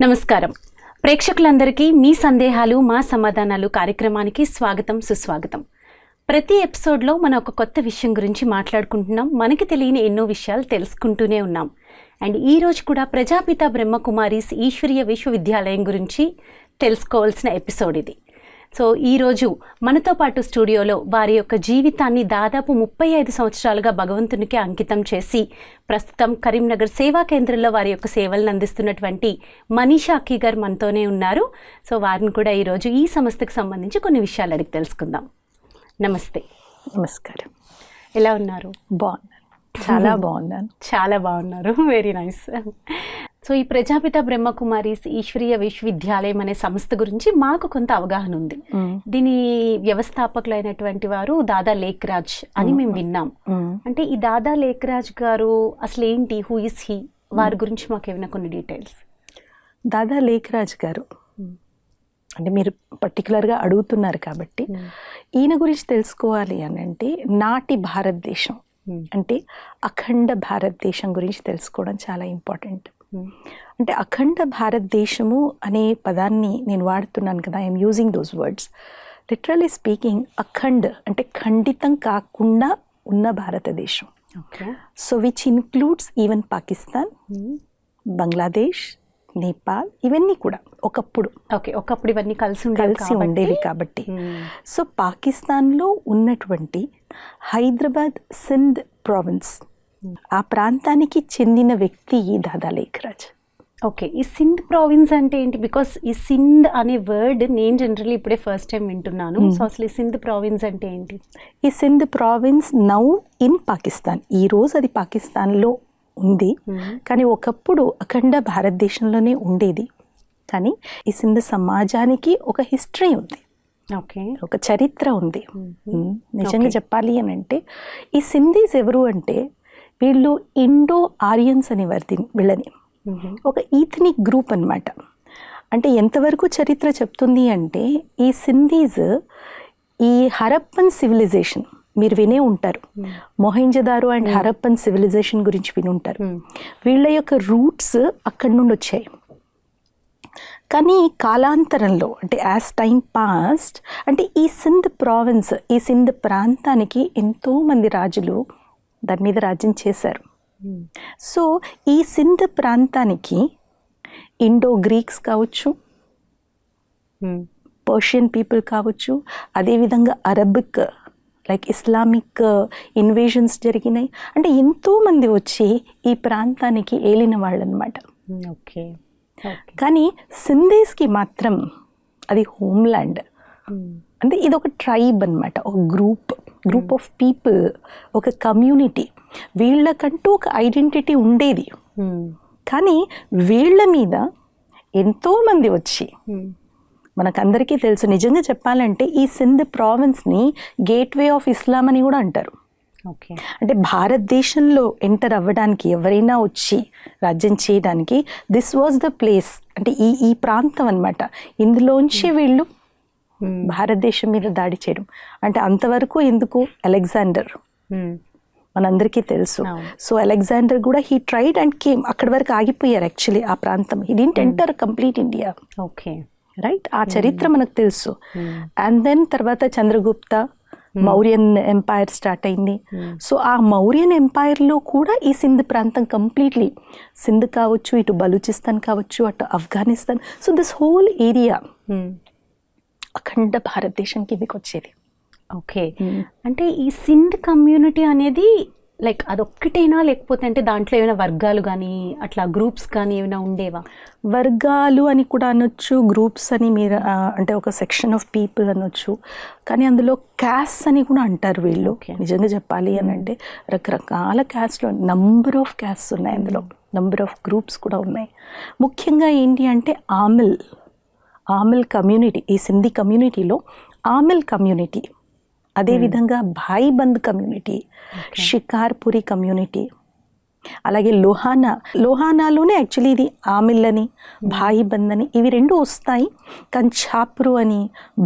నమస్కారం ప్రేక్షకులందరికీ మీ సందేహాలు మా సమాధానాలు కార్యక్రమానికి స్వాగతం సుస్వాగతం. ప్రతి ఎపిసోడ్లో మనం ఒక కొత్త విషయం గురించి మాట్లాడుకుంటున్నాం. మనకి తెలియని ఎన్నో విషయాలు తెలుసుకుంటూనే ఉన్నాం. అండ్ ఈరోజు కూడా ప్రజాపిత బ్రహ్మకుమారీస్ ఈశ్వరీయ విశ్వవిద్యాలయం గురించి తెలుసుకోవాల్సిన ఎపిసోడ్ ఇది. సో ఈరోజు మనతో పాటు స్టూడియోలో వారి యొక్క జీవితాన్ని దాదాపు 35 సంవత్సరాలుగా భగవంతునికి అంకితం చేసి ప్రస్తుతం కరీంనగర్ సేవా కేంద్రంలో వారి యొక్క సేవలను అందిస్తున్నటువంటి మనీషా అక్కీ గారు మనతోనే ఉన్నారు. సో వారిని కూడా ఈరోజు ఈ సంస్థకు సంబంధించి కొన్ని విషయాలు అడిగి తెలుసుకుందాం. నమస్తే. నమస్కారం. ఎలా ఉన్నారు? బాగున్నాను, చాలా బాగున్నాను. చాలా బాగున్నారు, వెరీ నైస్. సో ఈ ప్రజాపిత బ్రహ్మకుమారీస్ ఈశ్వరీయ విశ్వవిద్యాలయం అనే సంస్థ గురించి మాకు కొంత అవగాహన ఉంది. దీని వ్యవస్థాపకులైనటువంటి వారు దాదా లేఖరాజ్ అని మేము విన్నాం. అంటే ఈ దాదా లేఖరాజ్ గారు అసలు ఏంటి, హూ ఇస్ హీ, వారి గురించి మాకు ఏమైనా కొన్ని డీటెయిల్స్. దాదా లేఖరాజ్ గారు అంటే మీరు పర్టికులర్గా అడుగుతున్నారు కాబట్టి ఈయన గురించి తెలుసుకోవాలి అని అంటే నాటి భారతదేశం అంటే అఖండ భారతదేశం గురించి తెలుసుకోవడం చాలా ఇంపార్టెంట్. అంటే అఖండ భారతదేశము అనే పదాన్ని నేను వాడుతున్నాను కదా, I'm using those words. Literally speaking Akhand అంటే ఖండితం కాకుండా ఉన్న భారతదేశం. So which includes even Pakistan, Bangladesh, Nepal, ఇవన్నీ కూడా ఒకప్పుడు ఇవన్నీ కలిసి ఉండేవి కాబట్టి. సో పాకిస్తాన్లో ఉన్నటువంటి హైదరాబాద్ సింధ్ ప్రావిన్స్, ఆ ప్రాంతానికి చెందిన వ్యక్తి ఈ దాదా లేఖరాజ్. ఓకే, ఈ సింధ్ ప్రావిన్స్ అంటే ఏంటి? బికాస్ ఈ సింధ్ అనే వర్డ్ నేను జనరల్లీ ఇప్పుడే ఫస్ట్ టైం వింటున్నాను. సో అసలు ఈ సింధ్ ప్రావిన్స్ అంటే ఏంటి? ఈ Sindh province now in Pakistan. ఈ రోజు అది పాకిస్తాన్లో ఉంది, కానీ ఒకప్పుడు అఖండ భారతదేశంలోనే ఉండేది. కానీ ఈ సింధ్ సమాజానికి ఒక హిస్టరీ ఉంది, ఒక చరిత్ర ఉంది. నిజంగా చెప్పాలి అని అంటే ఈ సింధీస్ ఎవరు అంటే వీళ్ళు ఇండో ఆరియన్స్ అనేవారు వీళ్ళని. ఒక ఈథనిక్ గ్రూప్ అన్నమాట. అంటే ఎంతవరకు చరిత్ర చెప్తుంది అంటే ఈ సింధీస్ ఈ హరప్పన్ సివిలైజేషన్ మీరు వినే ఉంటారు, మొహెంజదారో అండ్ హరప్పన్ సివిలైజేషన్ గురించి విని ఉంటారు. వీళ్ళ యొక్క రూట్స్ అక్కడి నుండి వచ్చాయి. కానీ కాలాంతరంలో అంటే యాజ్ టైం పాస్ట్ అంటే ఈ సింధ్ ప్రావిన్స్, ఈ సింధ్ ప్రాంతానికి ఎంతోమంది రాజులు దాని మీద రాజ్యం చేశారు. సో ఈ సింధ్ ప్రాంతానికి ఇండో గ్రీక్స్ కావచ్చు, పర్షియన్ పీపుల్ కావచ్చు, అదేవిధంగా అరబిక్ లైక్ ఇస్లామిక్ ఇన్వేషన్స్ జరిగినాయి. అంటే ఎంతోమంది వచ్చి ఈ ప్రాంతానికి ఏలిన వాళ్ళు అనమాట. కానీ సింధీస్కి మాత్రం అది హోమ్ల్యాండ్. అంటే ఇది ఒక ట్రైబ్ అనమాట, ఒక గ్రూప్ ఆఫ్ పీపుల్, ఒక కమ్యూనిటీ. వీళ్ళకంటూ ఒక ఐడెంటిటీ ఉండేది. కానీ వీళ్ళ మీద ఎంతోమంది వచ్చి మనకందరికీ తెలుసు, నిజంగా చెప్పాలంటే ఈ సింధ్ ప్రావిన్స్ని గేట్వే ఆఫ్ ఇస్లాం అని కూడా అంటారు. అంటే భారతదేశంలో ఎంటర్ అవ్వడానికి ఎవరైనా వచ్చి రాజ్యం చేయడానికి దిస్ వాజ్ ద ప్లేస్. అంటే ఈ ప్రాంతం అన్నమాట. ఇందులోంచి వీళ్ళు భారతదేశం మీద దాడి చేయడం. అంటే అంతవరకు ఎందుకు, అలెగ్జాండర్ మనందరికీ తెలుసు. సో అలెగ్జాండర్ కూడా హీ ట్రైడ్ అండ్ కేమ్, అక్కడి వరకు ఆగిపోయారు యాక్చువల్లీ ఆ ప్రాంతం. He didn't enter complete India. Right, ఆ చరిత్ర మనకు తెలుసు. అండ్ దెన్ తర్వాత చంద్రగుప్త మౌర్యన్ ఎంపైర్ స్టార్ట్ అయింది. సో ఆ మౌర్యన్ ఎంపైర్లో కూడా ఈ సింధ్ ప్రాంతం కంప్లీట్లీ, సింధ్ కావచ్చు, ఇటు బలూచిస్తాన్ కావచ్చు, అటు Afghanistan, so this whole area అఖండ భారతదేశం కిందకి వచ్చేది. ఓకే, అంటే ఈ సింధ్ కమ్యూనిటీ అనేది లైక్ అదొక్కటేనా, లేకపోతే అంటే దాంట్లో ఏమైనా వర్గాలు కానీ అట్లా గ్రూప్స్ కానీ ఏమైనా ఉండేవా? వర్గాలు అని కూడా అనొచ్చు, గ్రూప్స్ అని మీరు అంటే ఒక సెక్షన్ ఆఫ్ పీపుల్ అనొచ్చు. కానీ అందులో క్యాస్ట్ అని కూడా అంటారు వీళ్ళు. నిజంగా చెప్పాలి అని అంటే రకరకాల క్యాస్ట్లో నంబర్ ఆఫ్ క్యాస్ట్ ఉన్నాయి, అందులో నంబర్ ఆఫ్ గ్రూప్స్ కూడా ఉన్నాయి. ముఖ్యంగా ఏంటి అంటే ఆమిల్ కమ్యూనిటీ, ఈ సింధీ కమ్యూనిటీలో ఆమిల్ కమ్యూనిటీ, అదేవిధంగా భాయిబంద్ కమ్యూనిటీ, షికార్పురి కమ్యూనిటీ, అలాగే లోహానాలోనే యాక్చువల్లీ ఇది ఆమిల్ అని, భాయిబంద్ అని ఇవి రెండు వస్తాయి. కంచాపురు అని,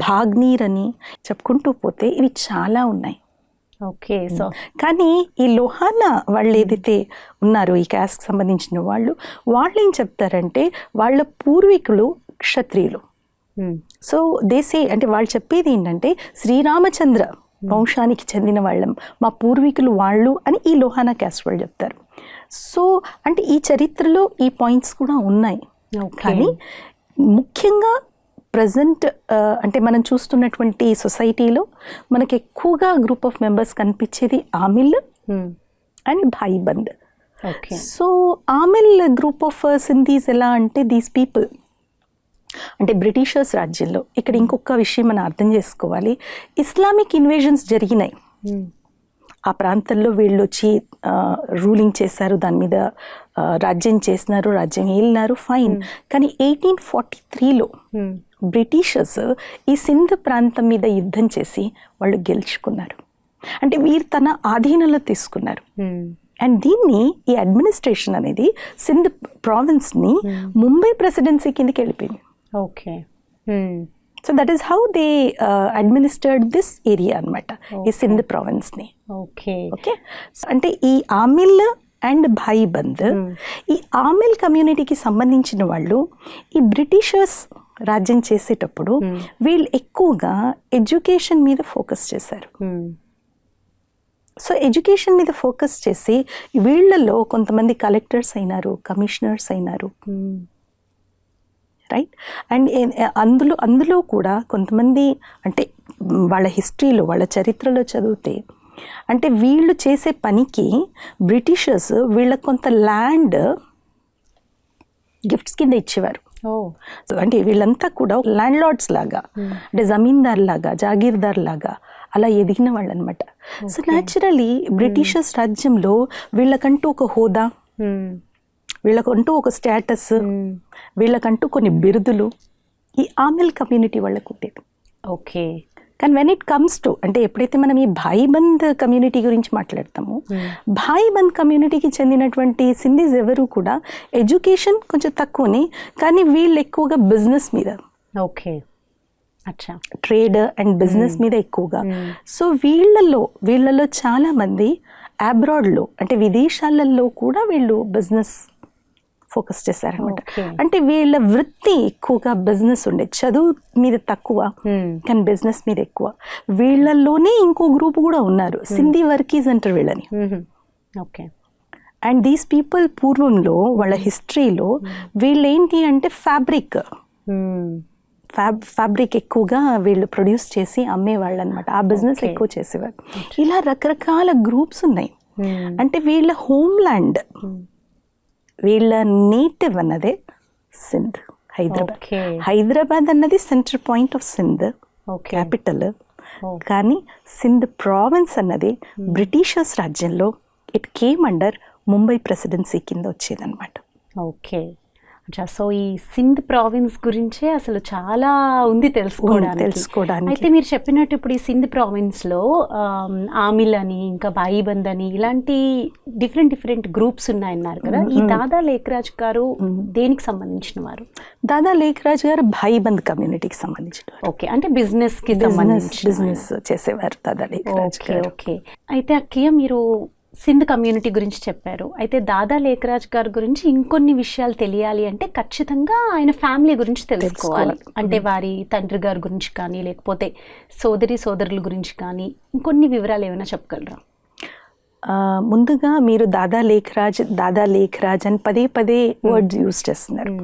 భాగ్నీర్ అని చెప్పుకుంటూ పోతే ఇవి చాలా ఉన్నాయి. ఓకే. సో కానీ ఈ లోహానా వాళ్ళు ఏదైతే ఉన్నారో ఈ క్యాస్ట్ సంబంధించిన వాళ్ళు ఏం చెప్తారంటే వాళ్ళ పూర్వీకులు క్షత్రియులు. సో దేశే అంటే వాళ్ళు చెప్పేది ఏంటంటే శ్రీరామచంద్ర వంశానికి చెందిన వాళ్ళం, మా పూర్వీకులు వాళ్ళు అని ఈ లోహానా క్యాస్ట్ వాళ్ళు చెప్తారు. సో అంటే ఈ చరిత్రలో ఈ పాయింట్స్ కూడా ఉన్నాయి. కానీ ముఖ్యంగా ప్రజెంట్ అంటే మనం చూస్తున్నటువంటి సొసైటీలో మనకి ఎక్కువగా గ్రూప్ ఆఫ్ మెంబర్స్ కనిపించేది ఆమిల్ and భాయిబంద్. So ఆమిల్ group of Sindhis ఎలా అంటే దీస్ పీపుల్ అంటే బ్రిటిషర్స్ రాజ్యంలో ఇక్కడ ఇంకొక విషయం మనం అర్థం చేసుకోవాలి, ఇస్లామిక్ ఇన్వేజన్స్ జరిగినాయి. ఆ ప్రాంతంలో వీళ్ళు వచ్చి రూలింగ్ చేశారు, దాని మీద రాజ్యం చేసినారు, రాజ్యం ఏలినారు, ఫైన్. కానీ 1843లో బ్రిటిషర్స్ ఈ సింధ్ ప్రాంతం మీద యుద్ధం చేసి వాళ్ళు గెలుచుకున్నారు. అంటే వీరు తన ఆధీనంలో తీసుకున్నారు. అండ్ దీన్ని ఈ అడ్మినిస్ట్రేషన్ అనేది సింధ్ ప్రావిన్స్ని ముంబై ప్రెసిడెన్సీ కిందకి వెళ్ళిపోయింది. Okay. So that is how they administered this area అనమాట, ఈ సింధ్ ప్రావిన్స్ని. ఓకే. ఓకే. అంటే ఈ ఆమిల్ అండ్ భాయిబంద్, ఈ ఆమిల్ కమ్యూనిటీకి సంబంధించిన వాళ్ళు ఈ బ్రిటిషర్స్ రాజ్యం చేసేటప్పుడు వీళ్ళు ఎక్కువగా ఎడ్యుకేషన్ మీద ఫోకస్ చేశారు. సో ఎడ్యుకేషన్ మీద ఫోకస్ చేసి వీళ్ళలో కొంతమంది కలెక్టర్స్ అయినారు, కమిషనర్స్ అయినారు, రైట్. అండ్ అందులో కూడా కొంతమంది అంటే వాళ్ళ హిస్టరీలో వాళ్ళ చరిత్రలో చదివితే అంటే వీళ్ళు చేసే పనికి బ్రిటిషర్స్ వీళ్ళకి కొంత ల్యాండ్ గిఫ్ట్స్ కింద ఇచ్చేవారు. అంటే వీళ్ళంతా కూడా ల్యాండ్ లార్డ్స్ లాగా, అంటే జమీందార్ లాగా, జాగీర్దార్ లాగా అలా ఎదిగిన వాళ్ళు అనమాట. సో న్యాచురలీ బ్రిటిషర్స్ రాజ్యంలో వీళ్ళకంటూ ఒక హోదా, వీళ్ళకంటూ ఒక స్టేటస్, వీళ్ళకంటూ కొన్ని బిరుదులు ఈ ఆమిల్ కమ్యూనిటీ వాళ్ళకు ఉండేది. ఓకే. కానీ వెన్ ఇట్ కమ్స్ టు అంటే ఎప్పుడైతే మనం ఈ భాయిబంద్ కమ్యూనిటీ గురించి మాట్లాడతామో, భాయిబంద్ కమ్యూనిటీకి చెందినటువంటి సింధీస్ ఎవరు కూడా ఎడ్యుకేషన్ కొంచెం తక్కువని, కానీ వీళ్ళు ఎక్కువగా బిజినెస్ మీద, ఓకే, అచ్చా, ట్రేడ్ అండ్ బిజినెస్ మీద ఎక్కువగా. సో వీళ్ళలో చాలా మంది అబ్రాడ్లో అంటే విదేశాలలో కూడా వీళ్ళు బిజినెస్ ఫోకస్ చేశారనమాట. అంటే వీళ్ళ వృత్తి ఎక్కువగా బిజినెస్ ఉండే, చదువు మీద తక్కువ కానీ బిజినెస్ మీద ఎక్కువ. వీళ్ళల్లోనే ఇంకో గ్రూప్ కూడా ఉన్నారు, సింధీ వర్కీస్ అంటారు వీళ్ళని. ఓకే. అండ్ దీస్ పీపుల్ పూర్వంలో వాళ్ళ హిస్టరీలో వీళ్ళేంటి అంటే ఫ్యాబ్రిక్ ఎక్కువగా వీళ్ళు ప్రొడ్యూస్ చేసి అమ్మేవాళ్ళు అనమాట. ఆ బిజినెస్ ఎక్కువ చేసేవారు. ఇలా రకరకాల గ్రూప్స్ ఉన్నాయి. అంటే వీళ్ళ హోమ్ ల్యాండ్, వీళ్ళ నేటివ్ అన్నదే సింధ్, హైదరాబాద్ అన్నది centre point of Sindh, capital. కానీ సింధ్ ప్రావిన్స్ అన్నది బ్రిటిషర్స్ రాజ్యంలో it came under Mumbai presidency కింద వచ్చేదన్నమాట. ఓకే. సో ఈ సింధ్ ప్రావిన్స్ గురించే అసలు చాలా ఉంది తెలుసుకోవడానికి. అయితే మీరు చెప్పినట్టు ఇప్పుడు ఈ సింధ్ ప్రావిన్స్లో ఆమిల్ అని, ఇంకా భాయిబంద్ అని ఇలాంటి డిఫరెంట్ గ్రూప్స్ ఉన్నాయన్నారు కదా. ఈ దాదా లేఖరాజ్ గారు దేనికి సంబంధించిన వారు? దాదా లేఖరాజ్ గారు భాయిబంద్ కమ్యూనిటీకి సంబంధించిన. ఓకే. అంటే బిజినెస్కి సంబంధించి బిజినెస్ చేసేవారు దాదా లేఖరాజ్ గారు. ఓకే. అయితే అక్కయ్య మీరు సింధ్ కమ్యూనిటీ గురించి చెప్పారు. అయితే దాదా లేఖరాజ్ గారి గురించి ఇంకొన్ని విషయాలు తెలియాలి అంటే ఖచ్చితంగా ఆయన ఫ్యామిలీ గురించి తెలుసుకోవాలి. అంటే వారి తండ్రి గారి గురించి కానీ, లేకపోతే సోదరుల గురించి కానీ ఇంకొన్ని వివరాలు ఏమైనా చెప్పగలరా? ముందుగా మీరు దాదా లేఖరాజ్ అని పదే వర్డ్స్ యూజ్ చేస్తున్నారు.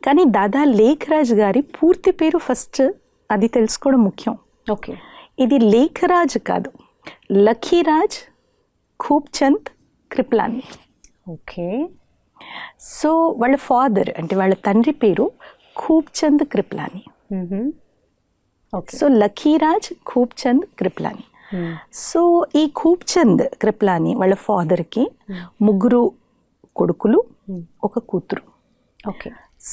కానీ దాదా లేఖరాజ్ గారి పూర్తి పేరు ఫస్ట్ అది తెలుసుకోవడం ముఖ్యం. ఓకే. ఇది లేఖరాజ్ కాదు, లఖీరాజ్ ఖూబ్చంద్ కృప్లాని. ఓకే. సో వాళ్ళ ఫాదర్ అంటే వాళ్ళ తండ్రి పేరు ఖూబ్చంద్ కృప్లాని. సో లఖీరాజ్ ఖూబ్చంద్ కృప్లాని. సో ఈ ఖూబ్చంద్ కృప్లాని వాళ్ళ ఫాదర్కి 3 కొడుకులు, 1 కూతురు. ఓకే.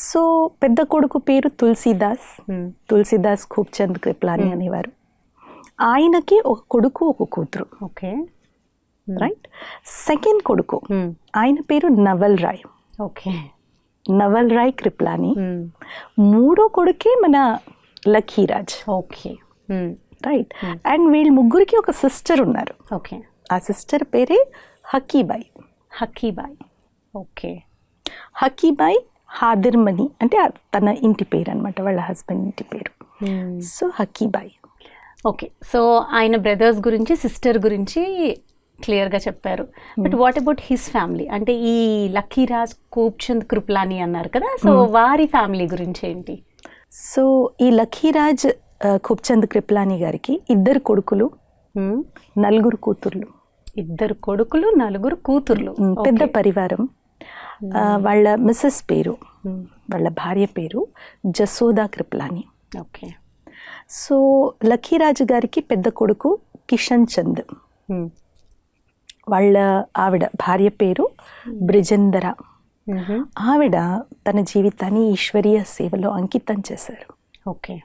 సో పెద్ద కొడుకు పేరు తులసీదాస్ ఖూబ్చంద్ కృప్లాని అనేవారు. ఆయనకి 1 కొడుకు, 1 కూతురు. ఓకే. రైట్. సెకండ్ కొడుకు ఆయన పేరు నవల్ రాయ్. ఓకే. నవల్ రాయ్ కృప్లాని. 3వ కొడుకే మన లఖీరాజ్. ఓకే. రైట్. అండ్ వీళ్ళ ముగ్గురికి ఒక సిస్టర్ ఉన్నారు. ఓకే. ఆ సిస్టర్ పేరే హక్కీబాయి. హక్కీబాయి. ఓకే. హక్కీబాయి హాదిర్మణి అంటే తన ఇంటి పేరు అనమాట, వాళ్ళ హస్బెండ్ ఇంటి పేరు. సో హక్కీబాయి. ఓకే. సో ఆయన బ్రదర్స్ గురించి, సిస్టర్ గురించి క్లియర్గా చెప్పారు. But what about his family? అంటే ఈ లక్కీరాజ్ కూప్చంద్ కృప్లాని అన్నారు కదా, సో వారి ఫ్యామిలీ గురించి ఏంటి? సో ఈ లక్కీరాజ్ ఖూబ్చంద్ కృప్లాని గారికి 2 కొడుకులు, 4 కూతుర్లు. 2 కొడుకులు, 4 కూతుర్లు. పెద్ద పరివారం. వాళ్ళ మిస్సెస్ పేరు, వాళ్ళ భార్య పేరు జసోదా కృప్లాని. ఓకే. సో లక్కీరాజు గారికి పెద్ద కొడుకు కిషన్ చంద్, వాళ్ళ ఆవిడ భార్య పేరు బ్రిజేందర. ఆవిడ తన జీవితాన్ని ఈశ్వరీయ సేవలో అంకితం చేశారు. ఓకే.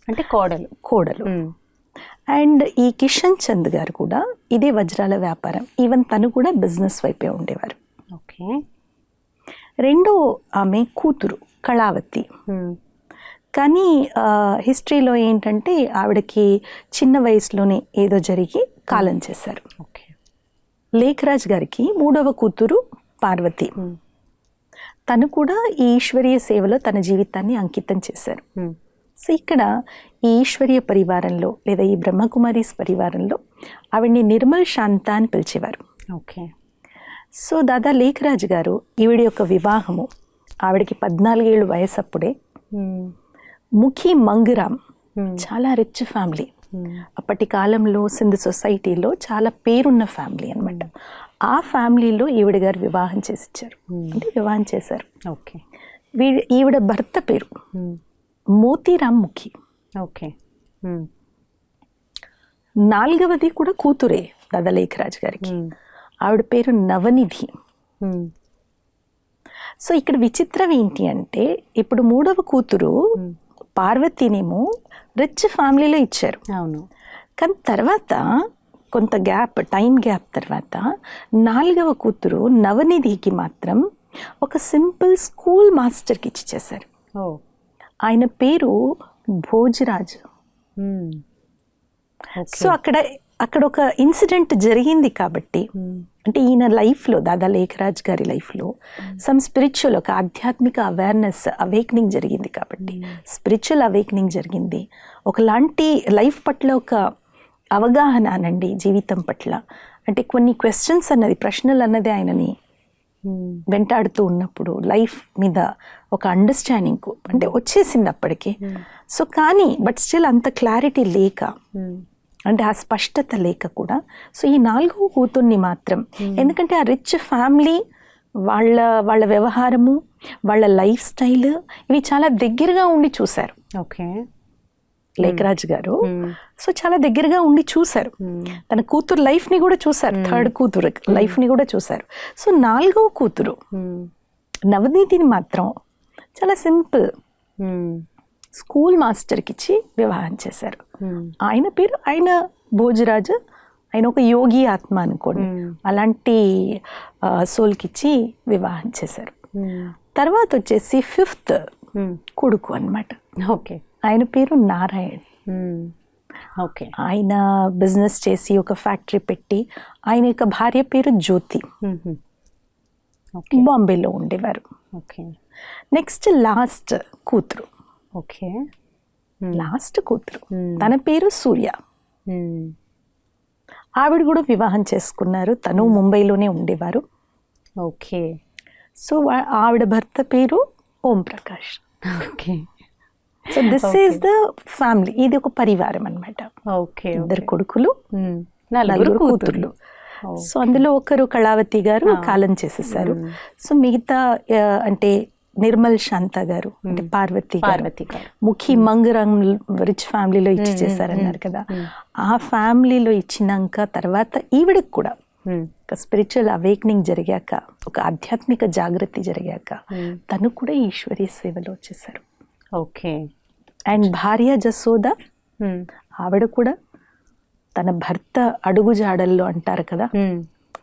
అంటే కోడలు. అండ్ ఈ కిషన్ చంద్ గారు కూడా ఇదే వజ్రాల వ్యాపారం, ఈవెన్ తను కూడా బిజినెస్ వైపే ఉండేవారు. ఓకే. రెండో ఆమె కూతురు కళావతి. కానీ హిస్టరీలో ఏంటంటే ఆవిడకి చిన్న వయసులోనే ఏదో జరిగి కాలం చేశారు. ఓకే. లేఖరాజ్ గారికి 3వ కూతురు పార్వతి. తను కూడా ఈ ఈశ్వరీయ సేవలో తన జీవితాన్ని అంకితం చేశారు. సో ఇక్కడ ఈ ఈశ్వరీయ పరివారంలో లేదా ఈ బ్రహ్మకుమారీస్ పరివారంలో ఆవిడ్ని నిర్మల్ శాంత అని పిలిచేవారు. ఓకే. సో దాదా లేఖరాజ్ గారు ఈవిడ యొక్క వివాహము, ఆవిడకి 14 ఏళ్ళు వయసు అప్పుడే, ముఖీ మంగరామ్ చాలా రిచ్ ఫ్యామిలీ, అప్పటి కాలంలో సింధ్ సొసైటీలో చాలా పేరున్న ఫ్యామిలీ అనమాట. ఆ ఫ్యామిలీలో ఈవిడ గారు వివాహం చేసిచ్చారు, అంటే వివాహం చేశారు. ఓకే. ఈవిడ భర్త పేరు మోతీరామ్ ముఖి. ఓకే. 4వది కూడా కూతురే దాదా లేఖరాజ్ గారికి, ఆవిడ పేరు నవనిధి. సో ఇక్కడ విచిత్రం ఏంటి అంటే ఇప్పుడు 3వ కూతురు పార్వతినేమో రిచ్ ఫ్యామిలీలో ఇచ్చారు. అవును. కానీ తర్వాత కొంత టైం గ్యాప్ తర్వాత 4వ కూతురు నవనిధికి మాత్రం ఒక సింపుల్ స్కూల్ మాస్టర్కి ఇచ్చి చేశారు. ఆయన పేరు భోజరాజ్. సో అక్కడ ఒక ఇన్సిడెంట్ జరిగింది కాబట్టి, అంటే ఈయన లైఫ్లో, దాదా లేఖరాజ్ గారి లైఫ్లో సమ్ స్పిరిచువల్, ఒక ఆధ్యాత్మిక అవేర్నెస్, అవేక్నింగ్ జరిగింది కాబట్టి, స్పిరిచువల్ అవేక్నింగ్ జరిగింది, ఒకలాంటి లైఫ్ పట్ల ఒక అవగాహన అనండి, జీవితం పట్ల. అంటే కొన్ని క్వశ్చన్స్ అన్నది, ప్రశ్నలు అన్నది ఆయనని వెంటాడుతూ ఉన్నప్పుడు లైఫ్ మీద ఒక అండర్స్టాండింగ్ అంటే వచ్చేసింది అప్పటికి. సో కానీ బట్ స్టిల్ అంత క్లారిటీ లేక, అంటే ఆ స్పష్టత లేక కూడా, సో ఈ 4వ కూతుర్ని మాత్రం, ఎందుకంటే ఆ రిచ్ ఫ్యామిలీ వాళ్ళ వ్యవహారము, వాళ్ళ లైఫ్ స్టైల్ ఇవి చాలా దగ్గరగా ఉండి చూశారు. ఓకే. లేఖరాజ్ గారు సో చాలా దగ్గరగా ఉండి చూశారు, తన కూతురు లైఫ్ని కూడా చూశారు, 3rd కూతురు లైఫ్ని కూడా చూశారు. సో 4వ కూతురు నవనీతిని మాత్రం చాలా సింపుల్ స్కూల్ మాస్టర్కి ఇచ్చి వివాహం చేశారు. ఆయన భోజరాజ్, ఆయన ఒక యోగి ఆత్మ అనుకోండి, అలాంటి సోల్కి ఇచ్చి వివాహం చేశారు. తర్వాత వచ్చేసి 5th కొడుకు అన్నమాట. ఓకే. ఆయన పేరు నారాయణ్. ఓకే. ఆయన బిజినెస్ చేసి ఒక ఫ్యాక్టరీ పెట్టి, ఆయన యొక్క భార్య పేరు జ్యోతి, బాంబేలో ఉండేవారు. ఓకే. నెక్స్ట్ లాస్ట్ కూతురు. ఓకే. లాస్ట్ కూతురు తన పేరు సూర్య. ఆవిడ కూడా వివాహం చేసుకున్నారు, తను ముంబైలోనే ఉండేవారు. ఓకే. సో ఆవిడ భర్త పేరు Om Prakash. Okay. So this is the family, ఇది ఒక పరివారం అన్నమాట. ఓకే. 2 కొడుకులు, 4 కూతుర్లు. సో అందులో ఒకరు కళావతి గారు కాలం చేసేసారు. సో మిగతా అంటే నిర్మల్ శాంత గారు, అంటే పార్వతి గారు, ముఖి మంగరామ్ రిచ్ ఫ్యామిలీలో ఇచ్చి చేశారన్నారు కదా, ఆ ఫ్యామిలీలో ఇచ్చినాక తర్వాత ఈవిడకి కూడా ఒక స్పిరిచువల్ అవేక్నింగ్ జరిగాక, ఒక ఆధ్యాత్మిక జాగృతి జరిగాక తను కూడా ఈశ్వరీయ సేవలో వచ్చేసారు. ఓకే. అండ్ భార్య జసోదా, ఆవిడ కూడా తన భర్త అడుగు జాడల్లో అంటారు కదా,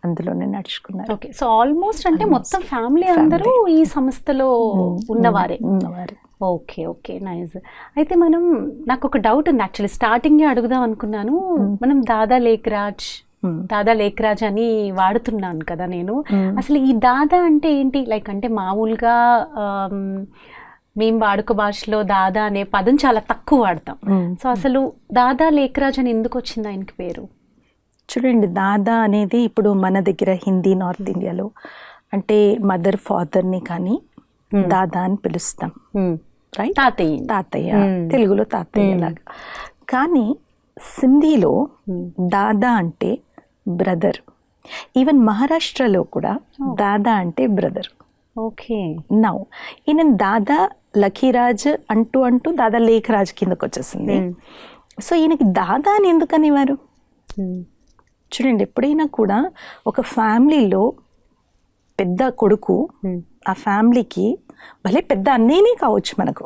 అందులోనే నడుచుకున్నారు. ఓకే. సో ఆల్మోస్ట్ అంటే మొత్తం ఫ్యామిలీ అందరూ ఈ సంస్థలో ఉన్నవారే. Okay okay nice. అయితే నాకు ఒక డౌట్ ఉంది యాక్చువల్లీ, స్టార్టింగే అడుగుదాం అనుకున్నాను. మనం దాదా లేఖరాజ్ అని వాడుతున్నాను కదా నేను. అసలు ఈ దాదా అంటే ఏంటి? లైక్ అంటే మామూలుగా మేము వాడుక భాషలో దాదా అనే పదం చాలా తక్కువ వాడతాం. సో అసలు దాదా లేఖరాజ్ అని ఎందుకు వచ్చింది ఆయనకి పేరు? చూడండి, దాదా అనేది ఇప్పుడు మన దగ్గర హిందీ నార్త్ ఇండియాలో అంటే మదర్ ఫాదర్ని కానీ దాదా అని పిలుస్తాం, రైట్? తాతయ్య తెలుగులో తాతయ్య లాగా. కానీ సింధీలో దాదా అంటే బ్రదర్. ఈవెన్ మహారాష్ట్రలో కూడా దాదా అంటే బ్రదర్. ఓకే. నౌ ఈయన దాదా లఖీరాజ్ అంటూ దాదా లేఖరాజ్ కిందకు వచ్చేసింది. సో ఈయనకి దాదా అని ఎందుకు అనేవారు? చూడండి, ఎప్పుడైనా కూడా ఒక ఫ్యామిలీలో పెద్ద కొడుకు ఆ ఫ్యామిలీకి భలే పెద్ద అన్నయ్యనే కావచ్చు మనకు,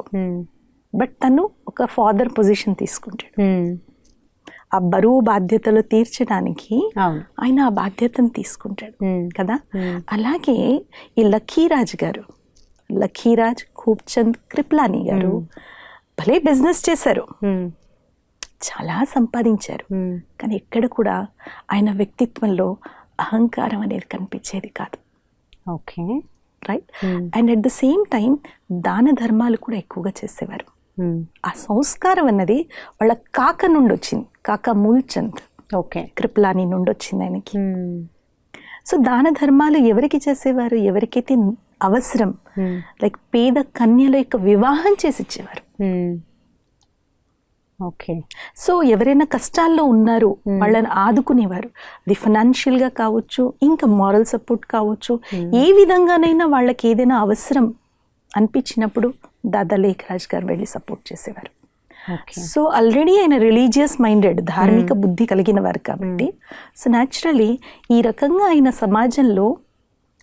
బట్ తను ఒక ఫాదర్ పొజిషన్ తీసుకుంటాడు. ఆ బరువు బాధ్యతలు తీర్చడానికి ఆయన ఆ బాధ్యతను తీసుకుంటాడు కదా. అలాగే ఈ లఖీరాజ్ ఖూబ్చంద్ కృప్లానీ గారు భలే బిజినెస్ చేశారు, చాలా సంపాదించారు. కానీ ఎక్కడ కూడా ఆయన వ్యక్తిత్వంలో అహంకారం అనేది కనిపించేది కాదు. Okay, right. And at the same time దాన ధర్మాలు కూడా ఎక్కువగా చేసేవారు. ఆ సంస్కారం అన్నది వాళ్ళ కాక నుండి వచ్చింది, కాకా మూల్చంద్ కృప్లానీ నుండి వచ్చింది ఆయనకి. సో దాన ధర్మాలు ఎవరికి చేసేవారు? ఎవరికైతే అవసరం, లైక్ పేద కన్యల యొక్క వివాహం చేసి ఇచ్చేవారు. ఓకే. సో ఎవరైనా కష్టాల్లో ఉన్నారు వాళ్ళని ఆదుకునేవారు. అది ఫైనాన్షియల్గా కావచ్చు, ఇంకా మారల్ సపోర్ట్ కావచ్చు, ఏ విధంగానైనా వాళ్ళకి ఏదైనా అవసరం అనిపించినప్పుడు దాదా లేఖరాజ్ గారు వెళ్ళి సపోర్ట్ చేసేవారు. సో ఆల్రెడీ ఆయన రిలీజియస్ మైండెడ్, ధార్మిక బుద్ధి కలిగిన వారు కాబట్టి సో న్యాచురలీ ఈ రకంగా ఆయన సమాజంలో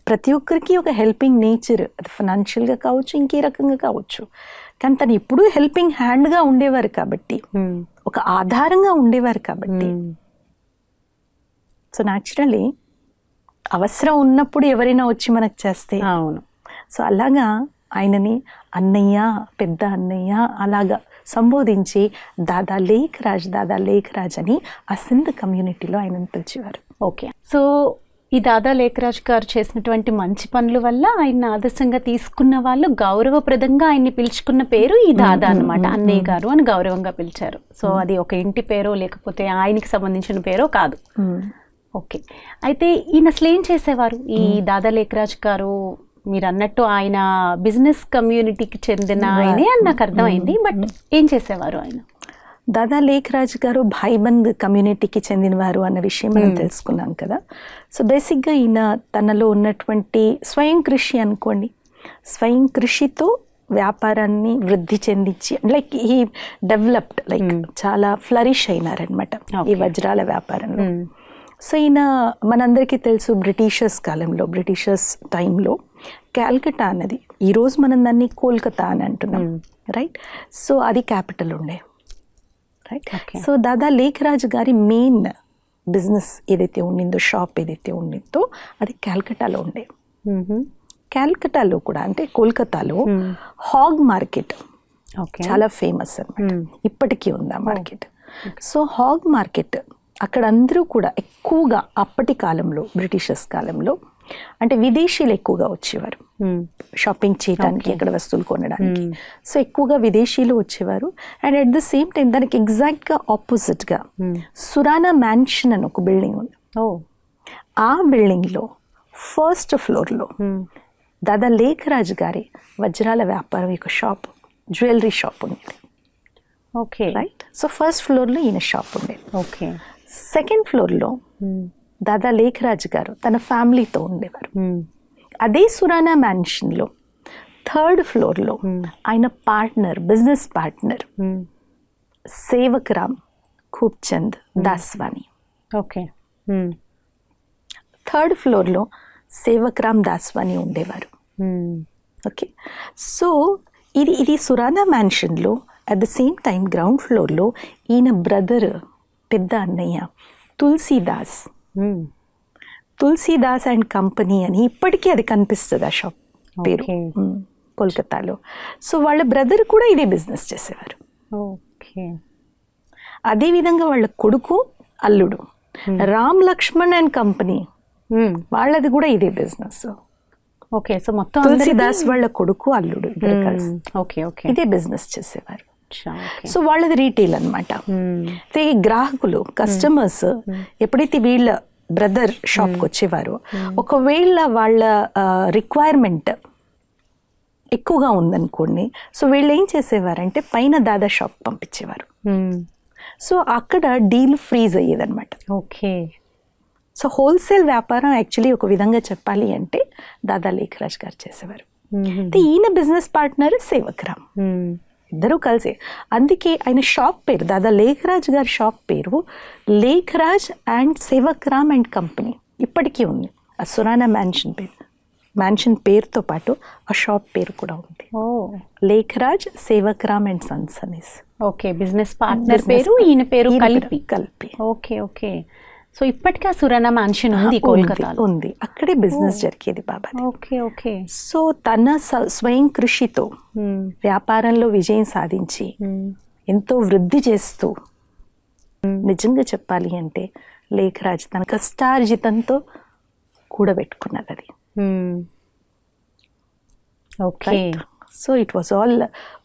ప్రతి ఒక్కరికి ఒక హెల్పింగ్ నేచర్, అది ఫైనాన్షియల్గా కావచ్చు, ఇంకే రకంగా కావచ్చు, కానీ తను ఎప్పుడూ హెల్పింగ్ హ్యాండ్గా ఉండేవారు కాబట్టి, ఒక ఆధారంగా ఉండేవారు కాబట్టి సో న్యాచురలీ అవసరం ఉన్నప్పుడు ఎవరైనా వచ్చి మనకు చేస్తే, అవును, సో అలాగా ఆయనని అన్నయ్య, పెద్ద అన్నయ్య అలాగా సంబోధించి దాదా లేఖరాజ్ అని ఆ సింధ్ కమ్యూనిటీలో ఆయనను పిలిచేవారు. ఓకే. సో ఈ దాదా లేఖరాజ్ గారు చేసినటువంటి మంచి పనుల వల్ల ఆయన ఆదర్శంగా తీసుకున్న వాళ్ళు గౌరవప్రదంగా ఆయన్ని పిలుచుకున్న పేరు ఈ దాదా అన్నమాట. అన్నయ్య గారు అని గౌరవంగా పిలిచారు. సో అది ఒక ఇంటి పేరో లేకపోతే ఆయనకి సంబంధించిన పేరో కాదు. ఓకే. అయితే ఈయన అసలు ఏం చేసేవారు ఈ దాదా లేఖరాజ్ గారు? మీరు అన్నట్టు ఆయన బిజినెస్ కమ్యూనిటీకి చెందిన ఆయనే అని నాకు అర్థమైంది, బట్ ఏం చేసేవారు ఆయన? దాదా లేఖరాజ్ గారు భాయిబంద్ కమ్యూనిటీకి చెందినవారు అన్న విషయం మనం తెలుసుకున్నాం కదా. సో బేసిక్గా ఈయన తనలో ఉన్నటువంటి స్వయం కృషి అనుకోండి, స్వయం కృషితో వ్యాపారాన్ని వృద్ధి చెందించి లైక్ ఈ డెవలప్డ్, లైక్ చాలా ఫ్లరిష్ అయినారనమాట ఈ వజ్రాల వ్యాపారంలో. సో ఈయన మనందరికీ తెలుసు బ్రిటిషర్స్ టైంలో క్యాల్కటా అన్నది, ఈరోజు మనం దాన్ని కోల్కతా అని అంటున్నాం, రైట్? సో అది క్యాపిటల్ ఉండే, రైట్? సో దాదా లేఖరాజ్ గారి మెయిన్ బిజినెస్ ఏదైతే ఉండిందో, షాప్ ఏదైతే ఉండిందో అది క్యాల్కటాలో ఉండే. క్యాల్కటాలో కూడా అంటే కోల్కతాలో హాగ్ మార్కెట్ చాలా ఫేమస్ అన్నమాట, ఇప్పటికీ ఉంది ఆ మార్కెట్. సో హాగ్ మార్కెట్ అక్కడ అందరూ కూడా ఎక్కువగా అప్పటి కాలంలో, బ్రిటిషర్స్ కాలంలో అంటే విదేశీయులు ఎక్కువగా వచ్చేవారు షాపింగ్ చేయడానికి, అక్కడ వస్తువులు కొనడానికి. సో ఎక్కువగా విదేశీయులు వచ్చేవారు. And at the same time దానికి ఎగ్జాక్ట్గా ఆపోజిట్గా సురానా మ్యాన్షన్ అని ఒక బిల్డింగ్ ఉంది. ఆ బిల్డింగ్లో ఫస్ట్ ఫ్లోర్లో దాదా లేఖరాజ్ గారి వజ్రాల వ్యాపారం యొక్క షాప్, జ్యువెలరీ షాప్ ఉండేది. Okay, right? సో ఫస్ట్ ఫ్లోర్లో ఈయన షాప్ ఉండేది. ఓకే. సెకండ్ ఫ్లోర్లో దాదా లేఖరాజ్ గారు తన ఫ్యామిలీతో ఉండేవారు. అదే సురానా మ్యాన్షన్లో థర్డ్ ఫ్లోర్లో ఆయన partner, business partner Sevak Ram Khubchand Daswani. Okay. Third ఫ్లోర్లో సేవక్ రామ్ దాస్వానీ ఉండేవారు. ఓకే. సో ఇది సురానా మ్యాన్షన్లో. At the same time ground ఫ్లోర్లో ఈయన బ్రదర్, పెద్ద అన్నయ్య తులసీదాస్ అండ్ కంపెనీ అని ఇప్పటికీ అది కనిపిస్తుంది ఆ షాప్ పేరు. కోల్కతాలో. సో వాళ్ళ బ్రదర్ కూడా ఇదే బిజినెస్ చేసేవారు. ఓకే. అదేవిధంగా వాళ్ళ కొడుకు అల్లుడు రామ్ లక్ష్మణ్ అండ్ కంపెనీ, వాళ్ళది కూడా ఇదే బిజినెస్. ఓకే. సో మొత్తం తులసిదాస్ వాళ్ళ కొడుకు అల్లుడు ఇద్దరు కలిసి ఓకే ఓకే ఇదే బిజినెస్ చేసేవారు. సో వాళ్ళది రీటైల్ అనమాట. అయితే గ్రాహకులు కస్టమర్స్ ఎప్పుడైతే వీళ్ళ బ్రదర్ షాప్కి వచ్చేవారో, ఒకవేళ వాళ్ళ రిక్వైర్మెంట్ ఎక్కువగా ఉందనుకోండి, సో వీళ్ళు ఏం చేసేవారంటే పైన దాదా షాప్ పంపించేవారు. సో అక్కడ డీల్ ఫ్రీజ్ అయ్యేదన్నమాట. ఓకే. సో హోల్సేల్ వ్యాపారం యాక్చువల్లీ ఒక విధంగా చెప్పాలి అంటే దాదా లేఖరాజ్ గారు చేసేవారు. ఈయన బిజినెస్ పార్ట్నర్ సేవక్రామ్, ఇద్దరు కలిసి. అందుకే ఆయన షాప్ పేరు, దాదా లేఖరాజ్ గారి షాప్ పేరు లేఖరాజ్ అండ్ సేవక్రామ్ అండ్ కంపెనీ ఇప్పటికీ ఉంది. ఆ సురానా మ్యాన్షన్ పేరుతో పాటు ఆ షాప్ పేరు కూడా ఉంది, లేఖరాజ్ సేవక్రామ్ అండ్ సన్స్ అనేసి. ఓకే. బిజినెస్ పార్ట్నర్ పేరు ఈయన పేరు కలిపి. Okay okay. సో ఇప్పటికీ ఆ సురానా మ్యాన్షన్ ఉంది కోల్కతాలో, ఉంది. అక్కడే బిజినెస్ జరిగేది బాబా. Okay okay. సో తన స్వయం కృషితో వ్యాపారంలో విజయం సాధించి ఎంతో వృద్ధి చేస్తూ, నిజంగా చెప్పాలి అంటే లేఖరాజ్ తన కష్టార్జితంతో కూడబెట్టుకున్నది అది. Okay. So it was all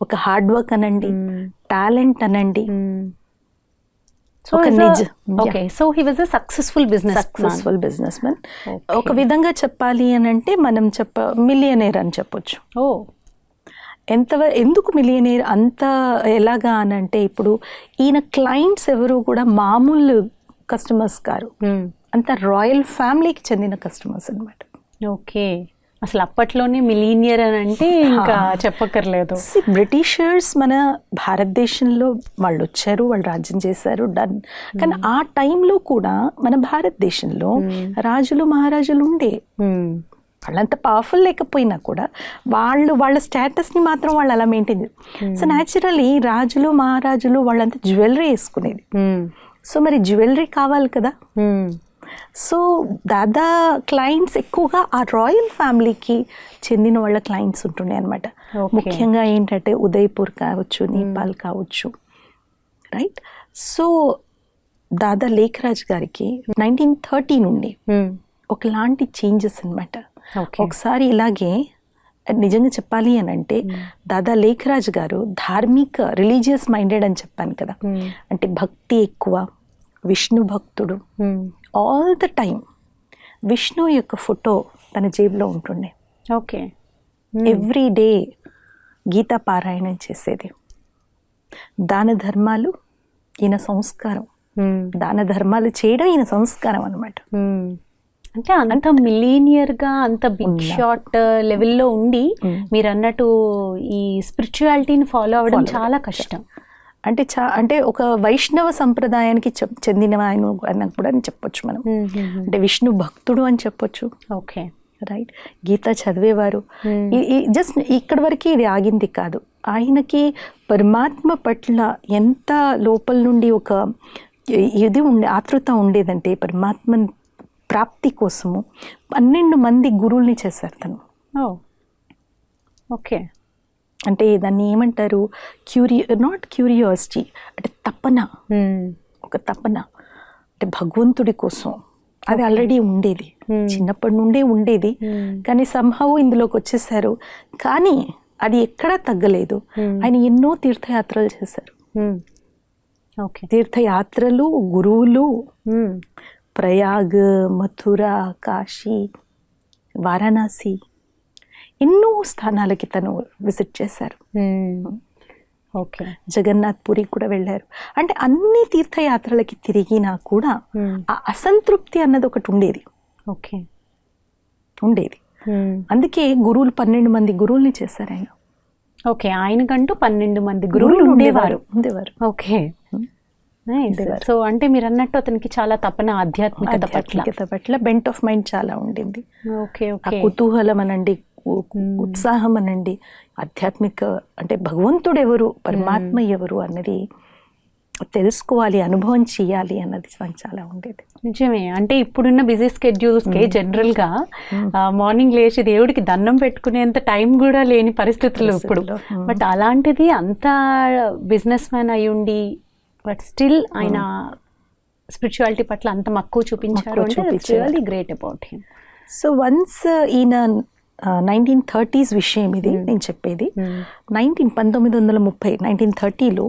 ఒక హార్డ్ వర్క్ అనండి, టాలెంట్ అనండి. Okay. So he was a successful business man. ఒక విధంగా చెప్పాలి అని అంటే మనం మిలియనేర్ అని చెప్పొచ్చు. ఎందుకు మిలియనేర్ అంత ఎలాగా అని అంటే, ఇప్పుడు ఈయన క్లయింట్స్ ఎవరు కూడా మామూలు కస్టమర్స్ కారు, అంత రాయల్ ఫ్యామిలీకి చెందిన కస్టమర్స్ అన్నమాట. ఓకే. అసలు అప్పట్లోనే మిలీనియర్ అని అంటే ఇంకా చెప్పక్కర్లేదు. బ్రిటిషర్స్ మన భారతదేశంలో వాళ్ళు వచ్చారు, వాళ్ళు రాజ్యం చేశారు, డన్. కానీ ఆ టైంలో కూడా మన భారతదేశంలో రాజులు మహారాజులు ఉండే, వాళ్ళంత పవర్ఫుల్ లేకపోయినా కూడా వాళ్ళ స్టేటస్ని మాత్రం వాళ్ళు అలా మెయింటైన్ చేస్తారు. సో న్యాచురలీ రాజులు మహారాజులు వాళ్ళంతా జ్యువెలరీ వేసుకునేది. సో మరి జ్యువెలరీ కావాలి కదా. సో దాదా క్లయింట్స్ ఎక్కువగా ఆ రాయల్ ఫ్యామిలీకి చెందిన వాళ్ళ క్లయింట్స్ ఉంటుండే అనమాట. ముఖ్యంగా ఏంటంటే ఉదయ్పూర్ కావచ్చు, నేపాల్ కావచ్చు, రైట్. సో దాదా లేఖరాజ్ గారికి 1930 నుండి ఒకలాంటి చేంజెస్ అనమాట. ఒకసారి ఇలాగే నిజంగా చెప్పాలి అని అంటే దాదా లేఖరాజ్ గారు ధార్మిక రిలీజియస్ మైండెడ్ అని చెప్పాను కదా, అంటే భక్తి ఎక్కువ, విష్ణు భక్తుడు. ఆల్ ద టైమ్ విష్ణు యొక్క ఫోటో తన జేబులో ఉంటుండే. ఓకే. ఎవ్రీ డే గీతా పారాయణం చేసేది. దాన ధర్మాలు ఈయన సంస్కారం, దాన ధర్మాలు చేయడం ఈయన సంస్కారం అనమాట. అంటే అంత మిలీనియర్ గా అంత బిగ్ షాట్ లెవెల్లో ఉండి మీరు అన్నట్టు ఈ స్పిరిచువాలిటీని ఫాలో అవ్వడం చాలా కష్టం. అంటే ఒక వైష్ణవ సంప్రదాయానికి చెందిన ఆయన అని కూడా చెప్పొచ్చు మనం. అంటే విష్ణు భక్తుడు అని చెప్పొచ్చు. Okay, right. గీత చదివేవారు. జస్ట్ ఇక్కడి వరకు ఇది ఆగింది కాదు. ఆయనకి పరమాత్మ పట్ల ఎంత లోపల నుండి ఒక ఇది ఆతృత ఉండేదంటే పరమాత్మ ప్రాప్తి కోసము 12 మంది గురువుల్ని చేశారు తను. ఓకే. అంటే దాన్ని ఏమంటారు, నాట్ క్యూరియాసిటీ, అంటే తపన, ఒక తపన అంటే భగవంతుడి కోసం. అది ఆల్రెడీ ఉండేది, చిన్నప్పటి నుండే ఉండేది. కానీ సంహౌ ఇందులోకి వచ్చేసారు. కానీ అది ఎక్కడా తగ్గలేదు. ఆయన ఎన్నో తీర్థయాత్రలు చేశారు. ఓకే. తీర్థయాత్రలు, గురువులు, ప్రయాగ్, మథుర, కాశీ, వారణాసి, ఎన్నో స్థానాలకి తను విజిట్ చేశారు. ఓకే. జగన్నాథ్ పూరికి కూడా వెళ్ళారు. అంటే అన్ని తీర్థయాత్రలకి తిరిగినా కూడా ఆ అసంతృప్తి అన్నది ఒకటి ఉండేది. ఓకే, ఉండేది. అందుకే గురువులు 12 మంది గురువుల్ని చేశారు ఆయన. ఓకే, ఆయనకంటూ 12 మంది గురువులు ఉండేవారు. ఓకే. సో అంటే మీరు అన్నట్టు అతనికి చాలా తపన ఆధ్యాత్మికత పట్ల బెంట్ ఆఫ్ మైండ్ చాలా ఉండింది. ఓకే. కుతూహలం అనండి, ఉత్సాహం అనండి, ఆధ్యాత్మిక అంటే భగవంతుడు ఎవరు, పరమాత్మ ఎవరు అన్నది తెలుసుకోవాలి, అనుభవం చేయాలి అన్నది నాకు చాలా ఉండేది. నిజమే. అంటే ఇప్పుడున్న బిజీ స్కెడ్యూల్స్కి జనరల్గా మార్నింగ్ లేచి దేవుడికి దండం పెట్టుకునేంత టైం కూడా లేని పరిస్థితులు ఇప్పుడు. బట్ అలాంటిది అంత బిజినెస్ మ్యాన్ అయి ఉండి బట్ స్టిల్ ఆయన స్పిరిచువాలిటీ పట్ల అంత మక్కువ చూపించారు అంటే really great about him. So once ఈయన 1930s విషయం ఇది నేను చెప్పేది. 1930లో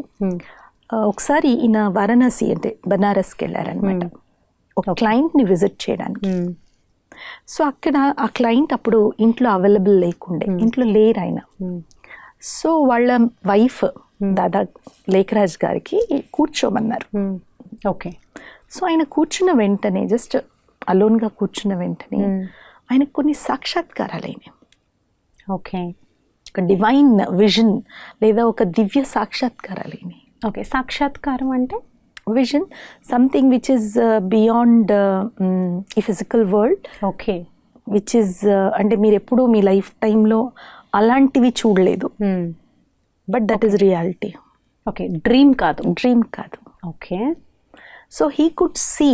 ఒకసారి ఈయన వారణాసి అంటే బనారస్కి వెళ్ళారనమాట ఒక క్లయింట్ని విజిట్ చేయడానికి. సో అక్కడ ఆ క్లయింట్ అప్పుడు ఇంట్లో అవైలబుల్ లేకుండే, ఇంట్లో లేరు ఆయన. సో వాళ్ళ వైఫ్ దాదా లేఖరాజ్ గారికి కూర్చోమన్నారు. ఓకే. సో ఆయన కూర్చున్న వెంటనే జస్ట్ అలోన్గా కూర్చున్న వెంటనే ఆయనకు కొన్ని సాక్షాత్కారాలు అయినాయి. ఓకే. ఒక డివైన్ విజన్ లేదా ఒక దివ్య సాక్షాత్కారాలు అయినాయి. ఓకే. సాక్షాత్కారం అంటే vision something which is beyond ఈ physical world. Okay. Which is అంటే మీరు ఎప్పుడూ మీ లైఫ్ టైంలో అలాంటివి చూడలేదు, but that is reality. Okay. Dream కాదు. డ్రీమ్ కాదు. Okay. So he could see.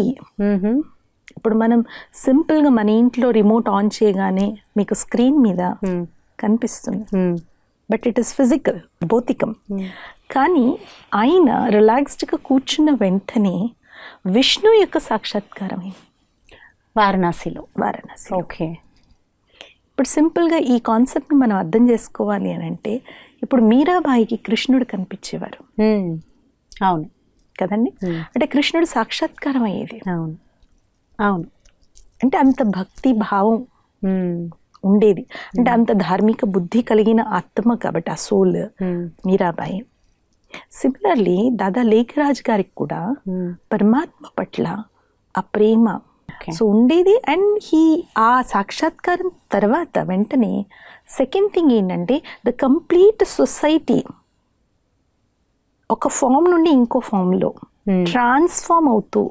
ఇప్పుడు మనం సింపుల్గా మన ఇంట్లో రిమోట్ ఆన్ చేయగానే మీకు స్క్రీన్ మీద కనిపిస్తుంది, బట్ ఇట్ ఈస్ ఫిజికల్, భౌతికం. కానీ ఆయన రిలాక్స్డ్గా కూర్చున్న వెంటనే విష్ణు యొక్క సాక్షాత్కారం వారణాసిలో. ఓకే. ఇప్పుడు సింపుల్గా ఈ కాన్సెప్ట్ని మనం అర్థం చేసుకోవాలి అని అంటే ఇప్పుడు మీరాబాయికి కృష్ణుడు కనిపించేవారు. అవును కదండి. అంటే కృష్ణుడు సాక్షాత్కారం అయ్యేది. అవును అవును. అంటే అంత భక్తి భావం ఉండేది, అంటే అంత ధార్మిక బుద్ధి కలిగిన ఆత్మ కాబట్టి ఆ సోల్ మీరాబాయి. సిమిలర్లీ దాదా లేఖరాజ్ గారికి కూడా పరమాత్మ పట్ల ఆ ప్రేమ సో ఉండేది. అండ్ ఆ సాక్షాత్కారం తర్వాత వెంటనే సెకండ్ థింగ్ ఏంటంటే ద కంప్లీట్ సొసైటీ ఒక ఫామ్ నుండి ఇంకో ఫామ్లో ట్రాన్స్ఫార్మ్ అవుతూ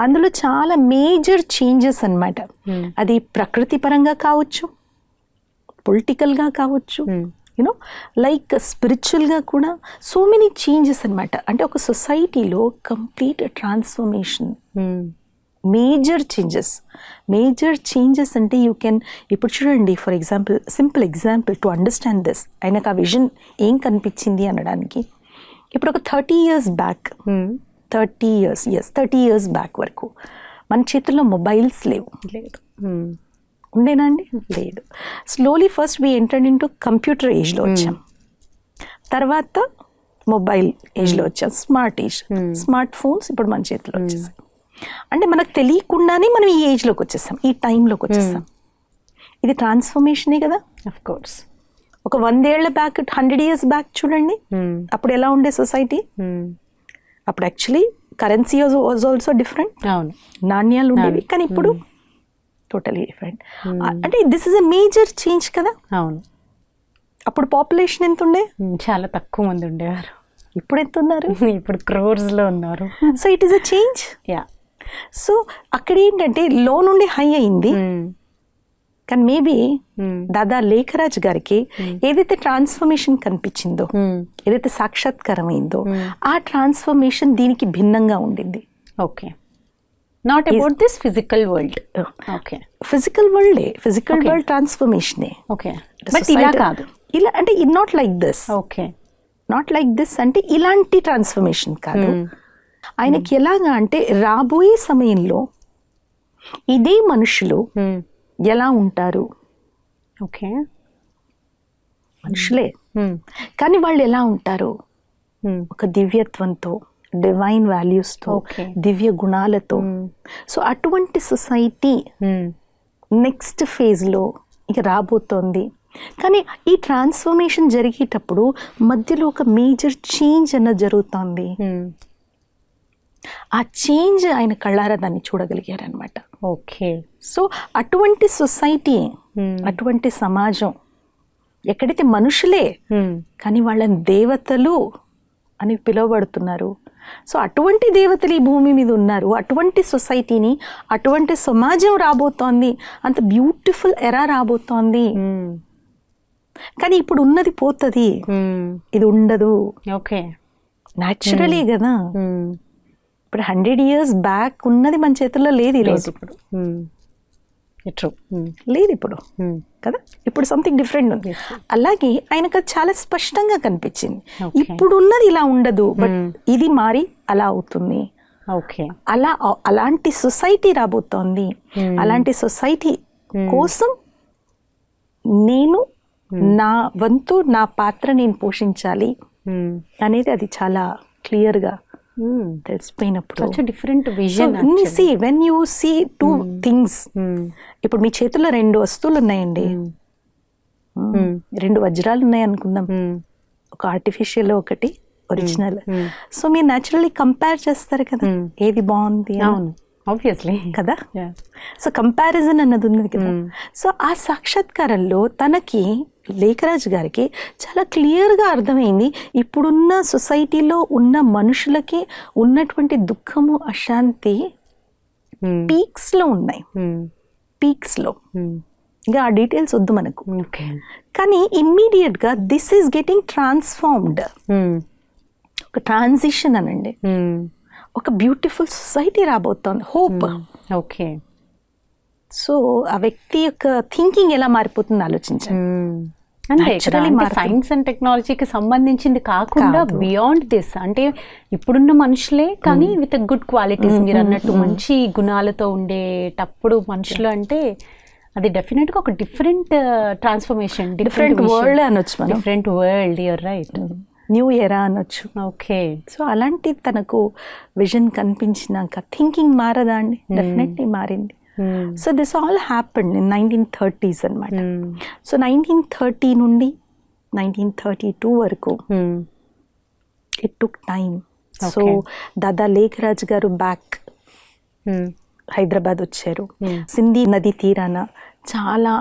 అందులో చాలా మేజర్ చేంజెస్ అన్నమాట. అది ప్రకృతి పరంగా కావచ్చు, పొలిటికల్గా కావచ్చు, యూనో లైక్ స్పిరిచువల్గా కూడా సో మెనీ చేంజెస్ అన్నమాట. అంటే ఒక సొసైటీలో కంప్లీట్ ట్రాన్స్ఫర్మేషన్, మేజర్ చేంజెస్ అంటే యూ కెన్ ఇప్పుడు చూడండి for example, simple example to understand this, ఆయనకు ఆ విజన్ ఏం కనిపించింది అనడానికి. ఇప్పుడు ఒక 30 years బ్యాక్, 30 years బ్యాక్ వరకు మన చేతుల్లో మొబైల్స్ లేవు. ఉండేనా అండి? లేదు. Slowly first we entered into computer ఏజ్లో వచ్చాం, తర్వాత మొబైల్ ఏజ్లో వచ్చాం, స్మార్ట్ ఫోన్స్ ఇప్పుడు మన చేతిలో వచ్చేసాం. అంటే మనకు తెలియకుండానే మనం ఈ ఏజ్లోకి వచ్చేసాం, ఈ టైంలోకి వచ్చేసాం. ఇది ట్రాన్స్ఫర్మేషనే కదా. Of course. ఒక 100 years బ్యాక్, 100 years బ్యాక్ చూడండి, అప్పుడు ఎలా ఉండే సొసైటీ. అప్పుడు actually currency was also different, నాణ్యాలు ఉండేవి. కానీ ఇప్పుడు టోటలీ డిఫరెంట్. అంటే this is a major change కదా. అవును. అప్పుడు పాపులేషన్ ఎంత ఉండే? చాలా తక్కువ మంది ఉండేవారు. ఇప్పుడు ఎంత ఉన్నారు? ఇప్పుడు క్రోర్స్లో ఉన్నారు. So it is a change. So అక్కడ ఏంటంటే లో నుండి హై అయింది. కానీ మేబీ దాదా లేఖరాజ్ గారికి ఏదైతే ట్రాన్స్ఫర్మేషన్ కనిపించిందో, ఏదైతే సాక్షాత్కారం అయిందో, ఆ ట్రాన్స్ఫర్మేషన్ దీనికి భిన్నంగా ఉండింది. Okay. Not about this physical world. Okay. Physical world ట్రాన్స్ఫర్మేషనే. ఓకే. బట్ ఇలా కాదు, ఇలా అంటే not like this. Okay. Not like this అంటే ఇలాంటి ట్రాన్స్ఫర్మేషన్ కాదు. ఆయనకి ఎలాగా అంటే రాబోయే సమయంలో ఇదే మనుషులు ఎలా ఉంటారు. ఓకే. మనుషులే కానీ వాళ్ళు ఎలా ఉంటారు? ఒక దివ్యత్వంతో, డివైన్ వాల్యూస్తో, దివ్య గుణాలతో. సో అటువంటి సొసైటీ నెక్స్ట్ ఫేజ్లో ఇక రాబోతోంది. కానీ ఈ ట్రాన్స్ఫర్మేషన్ జరిగేటప్పుడు మధ్యలో ఒక మేజర్ చేంజ్ అన్నది జరుగుతుంది. ఆ చేంజ్ ఆయన కళ్ళారా దాన్ని చూడగలిగారనమాట. ఓకే. సో అటువంటి సొసైటీ, అటువంటి సమాజం ఎక్కడైతే మనుషులే కానీ వాళ్ళని దేవతలు అని పిలువబడుతున్నారు. సో అటువంటి దేవతలు ఈ భూమి మీద ఉన్నారు. అటువంటి సొసైటీని, అటువంటి సమాజం రాబోతోంది. అంత బ్యూటిఫుల్ ఎరా రాబోతోంది. కానీ ఇప్పుడు ఉన్నది పోతుంది, ఇది ఉండదు. ఓకే. న్యాచురలీ కదా. ఇప్పుడు 100 years బ్యాక్ ఉన్నది మన చేతుల్లో లేదు ఈరోజు. ఇప్పుడు ట్రూ లేదు ఇప్పుడు కదా. ఇప్పుడు సంథింగ్ డిఫరెంట్ ఉంది. అలాగే ఆయనకు అది చాలా స్పష్టంగా కనిపించింది. ఇప్పుడు ఉన్నది ఇలా ఉండదు, బట్ ఇది మారి అలా అవుతుంది. ఓకే, అలాంటి సొసైటీ రాబోతోంది. అలాంటి సొసైటీ కోసం నేను నా వంతు, నా పాత్ర నేను పోషించాలి అనేది అది చాలా క్లియర్గా తెలిసిపోయినప్పుడు different vision. See when you see two things, ఇప్పుడు మీ చేతిలో 2 వస్తువులు ఉన్నాయండి, 2 వజ్రాలు ఉన్నాయి అనుకుందాం, ఒక ఆర్టిఫిషియల్ ఒకటి ఒరిజినల్. సో మీరు న్యాచురల్లీ కంపేర్ చేస్తారు కదా, ఏది బాగుంది ఆబ్వియస్లీ కదా. సో కంపారిజన్ అన్నది ఉంది కదా. సో ఆ సాక్షాత్కారంలో తనకి, లేఖరాజు గారికి చాలా క్లియర్గా అర్థమైంది, ఇప్పుడున్న సొసైటీలో ఉన్న మనుషులకి ఉన్నటువంటి దుఃఖము, అశాంతి పీక్స్లో ఉన్నాయి. పీక్స్లో ఇంకా ఆ డీటెయిల్స్ వద్దు మనకు. కానీ ఇమ్మీడియట్గా దిస్ ఈస్ గెటింగ్ ట్రాన్స్ఫార్మ్డ్. ఒక ట్రాన్సిషన్ అనండి, ఒక బ్యూటిఫుల్ సొసైటీ రాబోతోంది. హోప్. ఓకే, సో ఆ వ్యక్తి యొక్క థింకింగ్ ఎలా మారిపోతుంది ఆలోచించండి. సైన్స్ అండ్ టెక్నాలజీకి సంబంధించింది కాకుండా బియాండ్ దిస్, అంటే ఇప్పుడున్న మనుషులే కానీ విత్ గుడ్ క్వాలిటీస్, మీరు అన్నట్టు మంచి గుణాలతో ఉండేటప్పుడు మనుషులు అంటే అది డెఫినెట్గా ఒక డిఫరెంట్ ట్రాన్స్ఫర్మేషన్, డిఫరెంట్ వరల్డ్ అనొచ్చు, different world. Your right, new era అనొచ్చు. ఓకే, సో అలాంటి తనకు విజన్ కనిపించినాక థింకింగ్ మారదా అండి? డెఫినెట్లీ మారింది. So this all happened in 1930s అనమాట. సో 1930 నుండి 1932 వరకు ఇట్ టుక్ టైమ్. సో దాదా లేఖరాజ్ గారు బ్యాక్ హైదరాబాద్ వచ్చారు. సింధీ నది తీరాన చాలా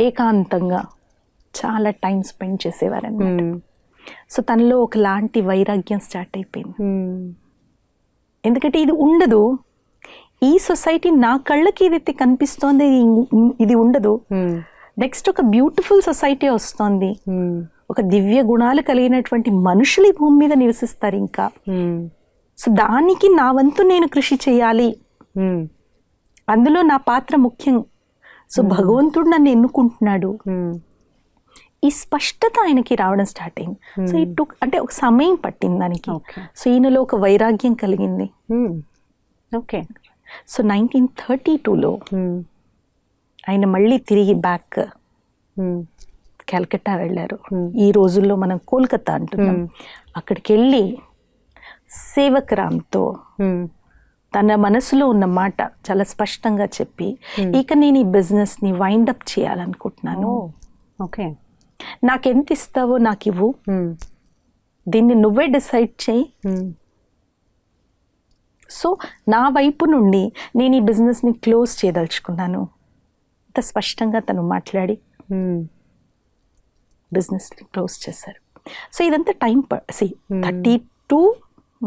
ఏకాంతంగా చాలా టైం స్పెండ్ చేసేవారు అనమాట. సో తనలో ఒకలాంటి వైరాగ్యం స్టార్ట్ అయిపోయింది. ఎందుకంటే ఇది ఉండదు, ఈ సొసైటీ నా కళ్ళకి ఏదైతే కనిపిస్తోంది ఇది ఉండదు. నెక్స్ట్ ఒక బ్యూటిఫుల్ సొసైటీ వస్తుంది, ఒక దివ్య గుణాలు కలిగినటువంటి మనుషులు ఈ భూమి మీద నివసిస్తారు ఇంకా. సో దానికి నా వంతు నేను కృషి చేయాలి, అందులో నా పాత్ర ముఖ్యం. సో భగవంతుడు నన్ను ఎన్నుకుంటున్నాడు, ఈ స్పష్టత ఆయనకి రావడం స్టార్ట్ అయింది. సో ఇటు అంటే ఒక సమయం పట్టింది దానికి. సో ఈయనలో ఒక వైరాగ్యం కలిగింది. ఓకే, సో 1932లో ఆయన మళ్ళీ తిరిగి బ్యాక్ కలకత్తా వెళ్ళారు. ఈ రోజుల్లో మనం కోల్కతా అంటున్నాం. అక్కడికి వెళ్ళి సేవక్ రామ్తో తన మనసులో ఉన్న మాట చాలా స్పష్టంగా చెప్పి, ఇక నేను ఈ బిజినెస్ని వైండప్ చేయాలనుకుంటున్నాను. ఓకే, నాకెంత ఇస్తావో నాకు ఇవ్వు, దీన్ని నువ్వే డిసైడ్ చేయి. సో నా వైపు నుండి నేను ఈ బిజినెస్ని క్లోజ్ చేయదలుచుకున్నాను. అంత స్పష్టంగా తను మాట్లాడి బిజినెస్ని క్లోజ్ చేశారు. సో ఇదంతా టైం 32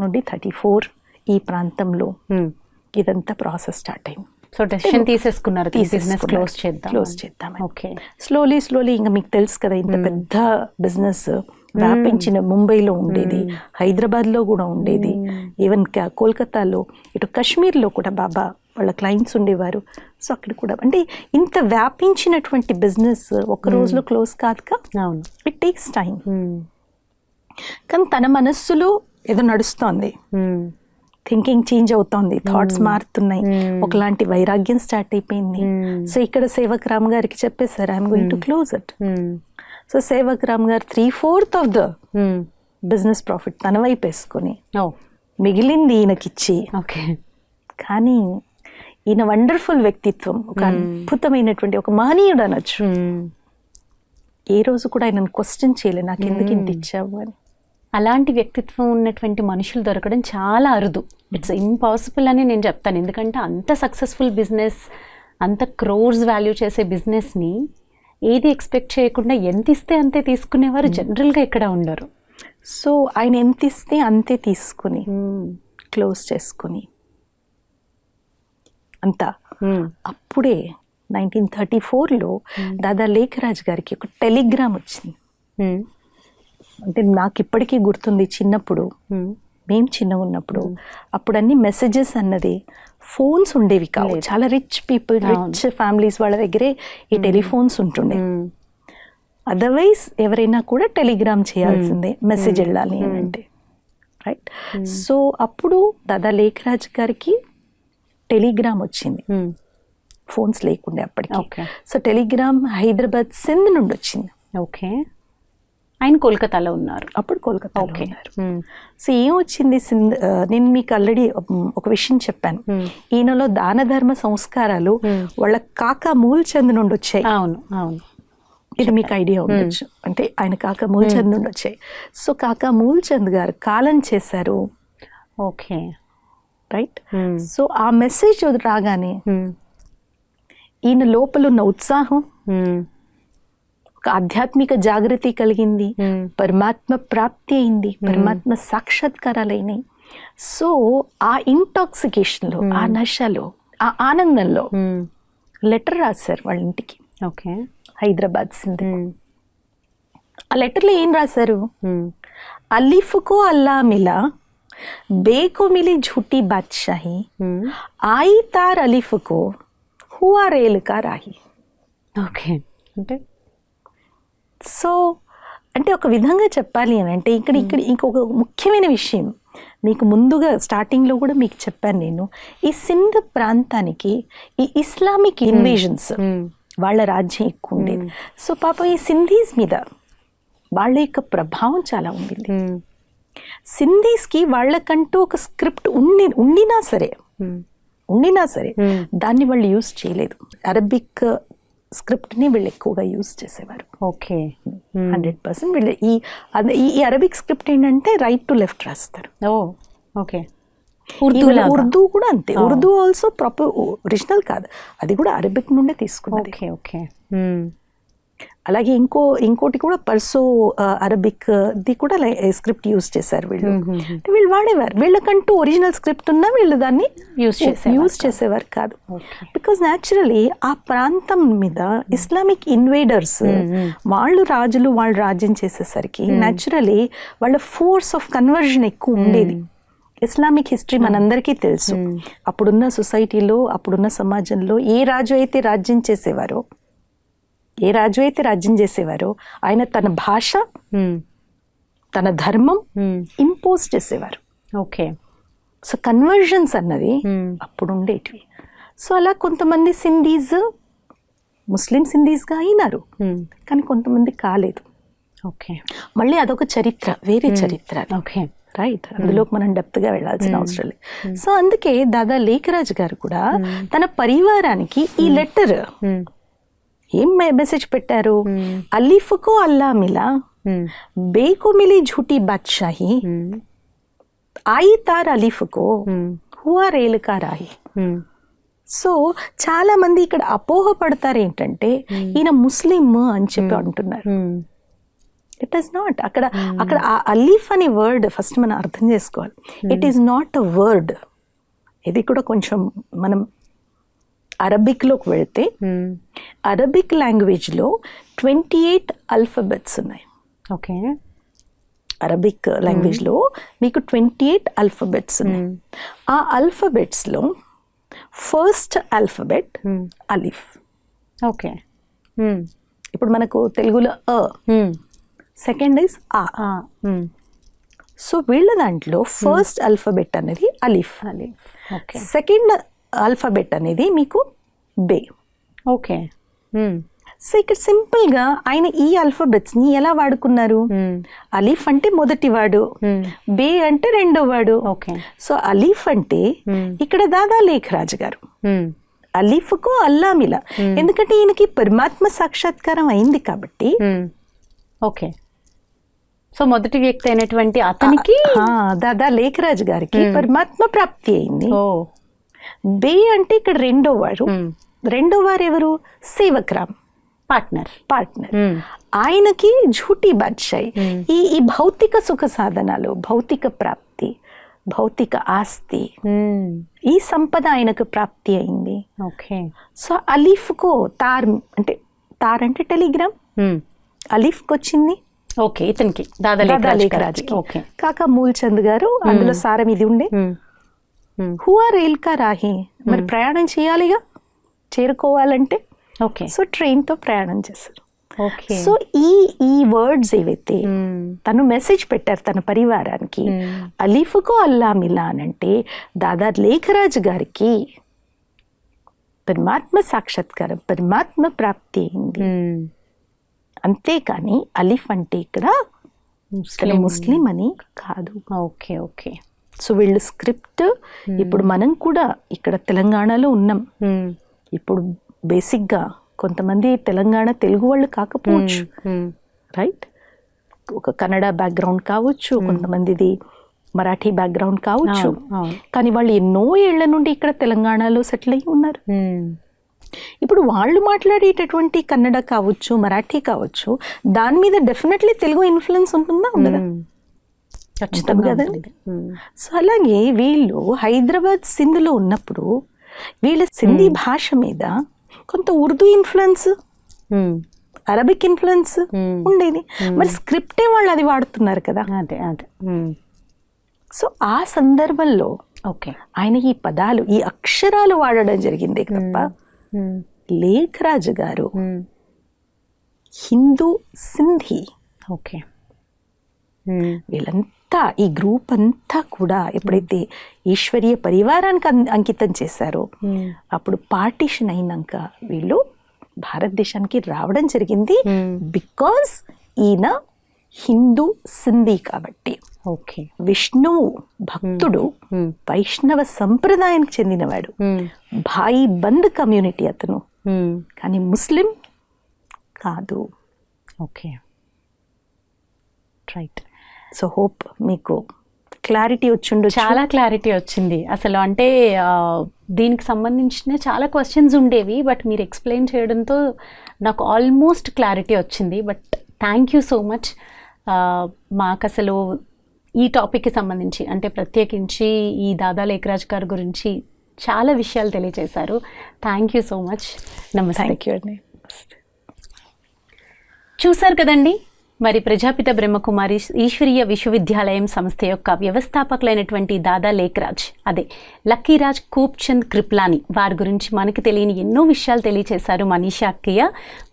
నుండి 34 ఈ ప్రాంతంలో ఇదంతా ప్రాసెస్ స్టార్ట్ అయింది. సో డెసిషన్ తీసేసుకున్నారు, క్లోజ్ చేద్దాం. ఓకే, స్లోలీ ఇంకా మీకు తెలుసు కదా, ఇంత పెద్ద బిజినెస్ వ్యాపించిన ముంబైలో ఉండేది, హైదరాబాద్లో కూడా ఉండేది, ఈవెన్ కోల్కతాలో, ఇటు కాశ్మీర్లో కూడా బాబా వాళ్ళ క్లయింట్స్ ఉండేవారు. సో అక్కడ కూడా అంటే ఇంత వ్యాపించినటువంటి బిజినెస్ ఒక రోజులో క్లోజ్ కాదుగా, ఇట్ టేక్స్ టైం. కానీ తన మనస్సులో ఏదో నడుస్తోంది, థింకింగ్ చేంజ్ అవుతోంది, థాట్స్ మారుతున్నాయి, ఒకలాంటి వైరాగ్యం స్టార్ట్ అయిపోయింది. సో ఇక్కడ సేవక్ రామ్ గారికి చెప్పేశారు, I'm going to close it. So Sevak Ram గారు 3/4 ఆఫ్ ద బిజినెస్ ప్రాఫిట్ తన వైపు వేసుకొని మిగిలింది ఈయనకిచ్చి. కానీ ఈయన వండర్ఫుల్ వ్యక్తిత్వం, ఒక అద్భుతమైనటువంటి ఒక మహనీయుడు అనొచ్చు. ఏ రోజు కూడా ఆయనను క్వశ్చన్ చేయలే, నాకు ఎందుకు ఇంత ఇచ్చావు అని. అలాంటి వ్యక్తిత్వం ఉన్నటువంటి మనుషులు దొరకడం చాలా అరుదు. ఇట్స్ ఇంపాసిబుల్ అని నేను చెప్తాను. ఎందుకంటే అంత సక్సెస్ఫుల్ బిజినెస్, అంత క్రోర్స్ వాల్యూ చేసే బిజినెస్ని ఏది ఎక్స్పెక్ట్ చేయకుండా ఎంత ఇస్తే అంతే తీసుకునేవారు జనరల్గా ఇక్కడ ఉండరు. సో ఆయన ఎంత ఇస్తే అంతే తీసుకుని క్లోజ్ చేసుకుని అంతా. అప్పుడే 1934లో దాదా లేఖరాజ్ గారికి ఒక టెలిగ్రామ్ వచ్చింది. అంటే నాకు ఇప్పటికీ గుర్తుంది, చిన్నప్పుడు మేము చిన్నగా ఉన్నప్పుడు అప్పుడు అన్ని మెసేజెస్ అన్నది ఫోన్స్ ఉండేవి కావు. చాలా రిచ్ పీపుల్, రిచ్ ఫ్యామిలీస్ వాళ్ళ దగ్గరే ఈ టెలిఫోన్స్ ఉంటుండే. అదర్వైజ్ ఎవరైనా కూడా టెలిగ్రామ్ చేయాల్సిందే మెసేజ్ వెళ్ళాలి అని అంటే, రైట్? సో అప్పుడు దాదా లేఖరాజ్ గారికి టెలిగ్రామ్ వచ్చింది, ఫోన్స్ లేకుండే అప్పటికి. సో టెలిగ్రామ్ హైదరాబాద్ సింధ్ నుండి వచ్చింది. ఓకే, ఆయన కోల్కతాలో ఉన్నారు అప్పుడు, కోల్కతాలో ఉన్నారు. సో ఏం వచ్చింది సింధ్, నేను మీకు ఆల్రెడీ ఒక విషయం చెప్పాను, ఈయనలో దాన ధర్మ సంస్కారాలు వాళ్ళ కాకా మూల్చంద్ నుండి వచ్చాయి. అవును అవును, ఇది మీకు ఐడియా ఉండొచ్చు. అంటే ఆయన కాకా మూల్చంద్ నుండి వచ్చాయి. సో కాకా మూల్చంద్ గారు కాలం చేశారు. Okay, right? సో ఆ మెసేజ్ రాగానే ఈయన లోపల ఉన్న ఉత్సాహం, ఒక ఆధ్యాత్మిక జాగృతి కలిగింది, పరమాత్మ ప్రాప్తి అయింది, పరమాత్మ సాక్షాత్కారాలైనాయి. సో ఆ ఇంటాక్సికేషన్లో, ఆ నశలో, ఆ ఆనందంలో లెటర్ రాశారు వాళ్ళ ఇంటికి. ఓకే, హైదరాబాద్ సింధ్. ఆ లెటర్లో ఏం రాశారు? అలీఫ్కో అల్లా మిలా, బేకో మిలి ఝూటీ బాద్షాహీ, ఆయి తార్ అలీఫ్కో హువా రేల్ కా రాహి. ఓకే, అంటే సో అంటే ఒక విధంగా చెప్పాలి అని అంటే ఇక్కడ ఇంకొక ముఖ్యమైన విషయం మీకు ముందుగా స్టార్టింగ్లో కూడా మీకు చెప్పాను నేను. ఈ సింధ్ ప్రాంతానికి ఈ ఇస్లామిక్ ఇన్వేజన్స్, వాళ్ళ రాజ్యం ఎక్కువ ఉండేది. సో పాపం ఈ సింధీస్ మీద వాళ్ళ యొక్క ప్రభావం చాలా ఉండింది. సింధీస్కి వాళ్ళకంటూ ఒక స్క్రిప్ట్ ఉండినా సరే దాన్ని వాళ్ళు యూజ్ చేయలేదు. అరబిక్ స్క్రిప్ట్ని వీళ్ళు ఎక్కువగా యూజ్ చేసేవారు. ఓకే, 100% వీళ్ళు ఈ అరబిక్ స్క్రిప్ట్ ఏంటంటే రైట్ టు లెఫ్ట్ రాస్తారు. ఓకే, ఉర్దూ కూడా అంతే. ఉర్దూ ఆల్సో ప్రాపర్ ఒరిజినల్ కాదు, అది కూడా అరబిక్ నుండే తీసుకున్నది. ఓకే ఓకే, అలాగే ఇంకోటి కూడా పర్సో అరబిక్ ది కూడా స్క్రిప్ట్ యూజ్ చేశారు వీళ్ళు. వీళ్ళు వాడేవారు, వీళ్ళకంటూ ఒరిజినల్ స్క్రిప్ట్ ఉన్నా వీళ్ళు దాన్ని యూజ్ చేసేవారు కాదు. బికాజ్ న్యాచురలీ ఆ ప్రాంతం మీద ఇస్లామిక్ ఇన్వేడర్స్, వాళ్ళు రాజ్యం చేసేసరికి న్యాచురలీ వాళ్ళ ఫోర్స్ ఆఫ్ కన్వర్జన్ ఎక్కువ ఉండేది. ఇస్లామిక్ హిస్టరీ మనందరికీ తెలుసు. అప్పుడున్న సొసైటీలో, అప్పుడున్న సమాజంలో ఏ రాజు అయితే రాజ్యం చేసేవారో ఆయన తన భాష, తన ధర్మం ఇంపోజ్ చేసేవారు. ఓకే, సో కన్వర్జన్స్ అన్నది అప్పుడు ఉండేటివి. సో అలా కొంతమంది సింధీస్ ముస్లిం సింధీస్గా అయినారు, కానీ కొంతమంది కాలేదు. ఓకే, మళ్ళీ అదొక చరిత్ర, వేరే చరిత్ర. ఓకే, రైట్, అందులోకి మనం డెప్త్గా వెళ్ళాల్సిన అవసరం లేదు. సో అందుకే దాదా లేఖరాజ్ గారు కూడా తన పరివారానికి ఈ లెటర్ ఏం మెసేజ్ పెట్టారు? అలీఫ్కో అల్లా మిలా, బేకో మిలి ఝూటీ బాద్షాహీ, ఆయి తార్ అలీఫ్కో హువా రేల్ కా రాహి. సో చాలా మంది ఇక్కడ అపోహపడతారు ఏంటంటే ఈయన ముస్లిం అని చెప్పి అంటున్నారు. It is not. అక్కడ ఆ అలీఫ్ అనే వర్డ్ ఫస్ట్ మనం అర్థం చేసుకోవాలి. It is not a word. ఇది కూడా కొంచెం మనం అరబిక్లోకి వెళ్తే, అరబిక్ లాంగ్వేజ్లో 28 ఆల్ఫబెట్స్ ఉన్నాయి. ఓకే, అరబిక్ లాంగ్వేజ్లో మీకు 28 ఆల్ఫబెట్స్ ఉన్నాయి. ఆ ఆల్ఫబెట్స్లో ఫస్ట్ ఆల్ఫబెట్ అలీఫ్. ఓకే, ఇప్పుడు మనకు తెలుగులో అ, సెకండ్ ఇస్ ఆ. సో వీళ్ళ దాంట్లో ఫస్ట్ ఆల్ఫబెట్ అనేది అలీఫ్, సెకండ్ ఆల్ఫాబెట్ అనేది మీకు బే. ఓకే, సో ఇక్కడ సింపుల్గా ఆయన ఈ ఆల్ఫాబెట్స్ని ఎలా వాడుకున్నారు? అలీఫ్ అంటే మొదటి వాడు, బే అంటే రెండో వాడు. ఓకే, సో అలీఫ్ అంటే ఇక్కడ దాదా లేఖరాజ్ గారు, అలీఫ్కు అల్లా మిలా, ఎందుకంటే ఈయనకి పరమాత్మ సాక్షాత్కారం అయింది కాబట్టి. ఓకే, సో మొదటి వ్యక్తి అయినటువంటి అతనికి, దాదా లేఖరాజ్ గారికి పరమాత్మ ప్రాప్తి అయింది. బే అంటే ఇక్కడ రెండో వారు ఎవరు? సేవక్రామ్, పార్ట్నర్. ఆయనకి ఝూటీ బాద్షాయి, ఈ భౌతిక సుఖ సాధనాలు, భౌతిక ప్రాప్తి, భౌతిక ఆస్తి, ఈ సంపద ఆయనకు ప్రాప్తి అయింది. ఓకే, సో అలీఫ్కు తార్ అంటే టెలిగ్రామ్, అలీఫ్కి వచ్చింది. ఓకే, ఇతనికి దాదా దాదా లేఖరాజ్ లేఖరాజ్కి. ఓకే. కాకా మూల్చంద్ గారు అందులో సారం ఇది ఉండే, హువా రేల్ కా రాహి, మరి ప్రయాణం చేయాలిగా చేరుకోవాలంటే, ఓకే సో ట్రైన్తో ప్రయాణం చేశారు. ఓకే. సో ఈ వర్డ్స్ ఏవైతే తను మెసేజ్ పెట్టారు తన పరివారానికి, అలీఫ్కో అల్లా మిలా అంటే దాదా లేఖరాజ్ గారికి పరమాత్మ సాక్షాత్కారం, పరమాత్మ ప్రాప్తి అయింది. అంతేకాని అలీఫ్ అంటే ఇక్కడ ముస్లిం అని కాదు. Okay okay. సో వీళ్ళు స్క్రిప్ట్, ఇప్పుడు మనం కూడా ఇక్కడ తెలంగాణలో ఉన్నాం. ఇప్పుడు బేసిక్గా కొంతమంది తెలంగాణ తెలుగు వాళ్ళు కాకపోవచ్చు, రైట్? ఒక కన్నడ బ్యాక్గ్రౌండ్ కావచ్చు, కొంతమందిది మరాఠీ బ్యాక్గ్రౌండ్ కావచ్చు, కానీ వాళ్ళు ఎన్నో ఏళ్ల నుండి ఇక్కడ తెలంగాణలో సెటిల్ అయ్యి ఉన్నారు. ఇప్పుడు వాళ్ళు మాట్లాడేటటువంటి కన్నడ కావచ్చు, మరాఠీ కావచ్చు, దాని మీద డెఫినెట్లీ తెలుగు ఇన్ఫ్లుయెన్స్ ఉంటుందా, ఉండదా? ఉంటుంది కదండి. సో అలాగే వీళ్ళు హైదరాబాద్ సింధ్లో ఉన్నప్పుడు వీళ్ళ సింధీ భాష మీద కొంత ఉర్దూ ఇన్ఫ్లుయెన్స్, అరబిక్ ఇన్ఫ్లుయెన్స్ ఉండేది. మరి స్క్రిప్టే వాళ్ళు అది వాడుతున్నారు కదా. అదే అదే. సో ఆ సందర్భంలో ఓకే ఆయన ఈ పదాలు, ఈ అక్షరాలు వాడడం జరిగింది తప్ప లేఖరాజు గారు హిందూ సింధీ, ఓకే, వీళ్ళంతా ఈ గ్రూప్ అంతా కూడా ఎప్పుడైతే ఈశ్వరీయ పరివారానికి అంకితం చేశారో అప్పుడు పార్టీషన్ అయినాక వీళ్ళు భారతదేశానికి రావడం జరిగింది. బికాజ్ ఈయన హిందూ సింధీ కాబట్టి. ఓకే. విష్ణువు భక్తుడు, వైష్ణవ సంప్రదాయానికి చెందినవాడు, భాయి బంద్ కమ్యూనిటీ అతను, కానీ ముస్లిం కాదు. Okay, right. సో హోప్ మీకు క్లారిటీ వచ్చిండు. చాలా క్లారిటీ వచ్చింది అసలు. అంటే దీనికి సంబంధించిన చాలా క్వశ్చన్స్ ఉండేవి, బట్ మీరు ఎక్స్ప్లెయిన్ చేయడంతో నాకు ఆల్మోస్ట్ క్లారిటీ వచ్చింది. But thank you so much. మాకు అసలు ఈ టాపిక్కి సంబంధించి, అంటే ప్రత్యేకించి ఈ దాదా లేఖరాజ్ గారి గురించి చాలా విషయాలు తెలియజేశారు. Thank you so much. నమస్తే. థ్యాంక్ యూ అండి. చూశారు కదండి, మరి ప్రజాపిత బ్రహ్మకుమారి ఈశ్వరీయ విశ్వవిద్యాలయం సంస్థ యొక్క వ్యవస్థాపకులైనటువంటి దాదా లేఖరాజ్, అదే లక్కీరాజ్ కూప్చంద్ కృప్లాని, వారి గురించి మనకి తెలియని ఎన్నో విషయాలు తెలియచేశారు మనీషా అక్కయ్య.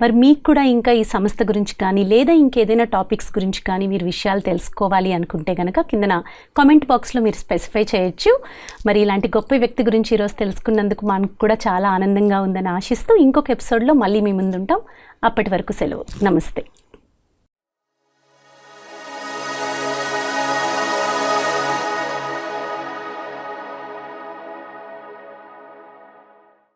మరి మీకు కూడా ఇంకా ఈ సంస్థ గురించి కానీ లేదా ఇంకేదైనా టాపిక్స్ గురించి కానీ మీరు విషయాలు తెలుసుకోవాలి అనుకుంటే కనుక కిందన కామెంట్ బాక్స్లో మీరు స్పెసిఫై చేయొచ్చు. మరి ఇలాంటి గొప్ప వ్యక్తి గురించి ఈరోజు తెలుసుకున్నందుకు మనకు కూడా చాలా ఆనందంగా ఉందని ఆశిస్తూ ఇంకొక ఎపిసోడ్లో మళ్ళీ మీ ముందుంటాం. అప్పటి వరకు సెలవు. నమస్తే.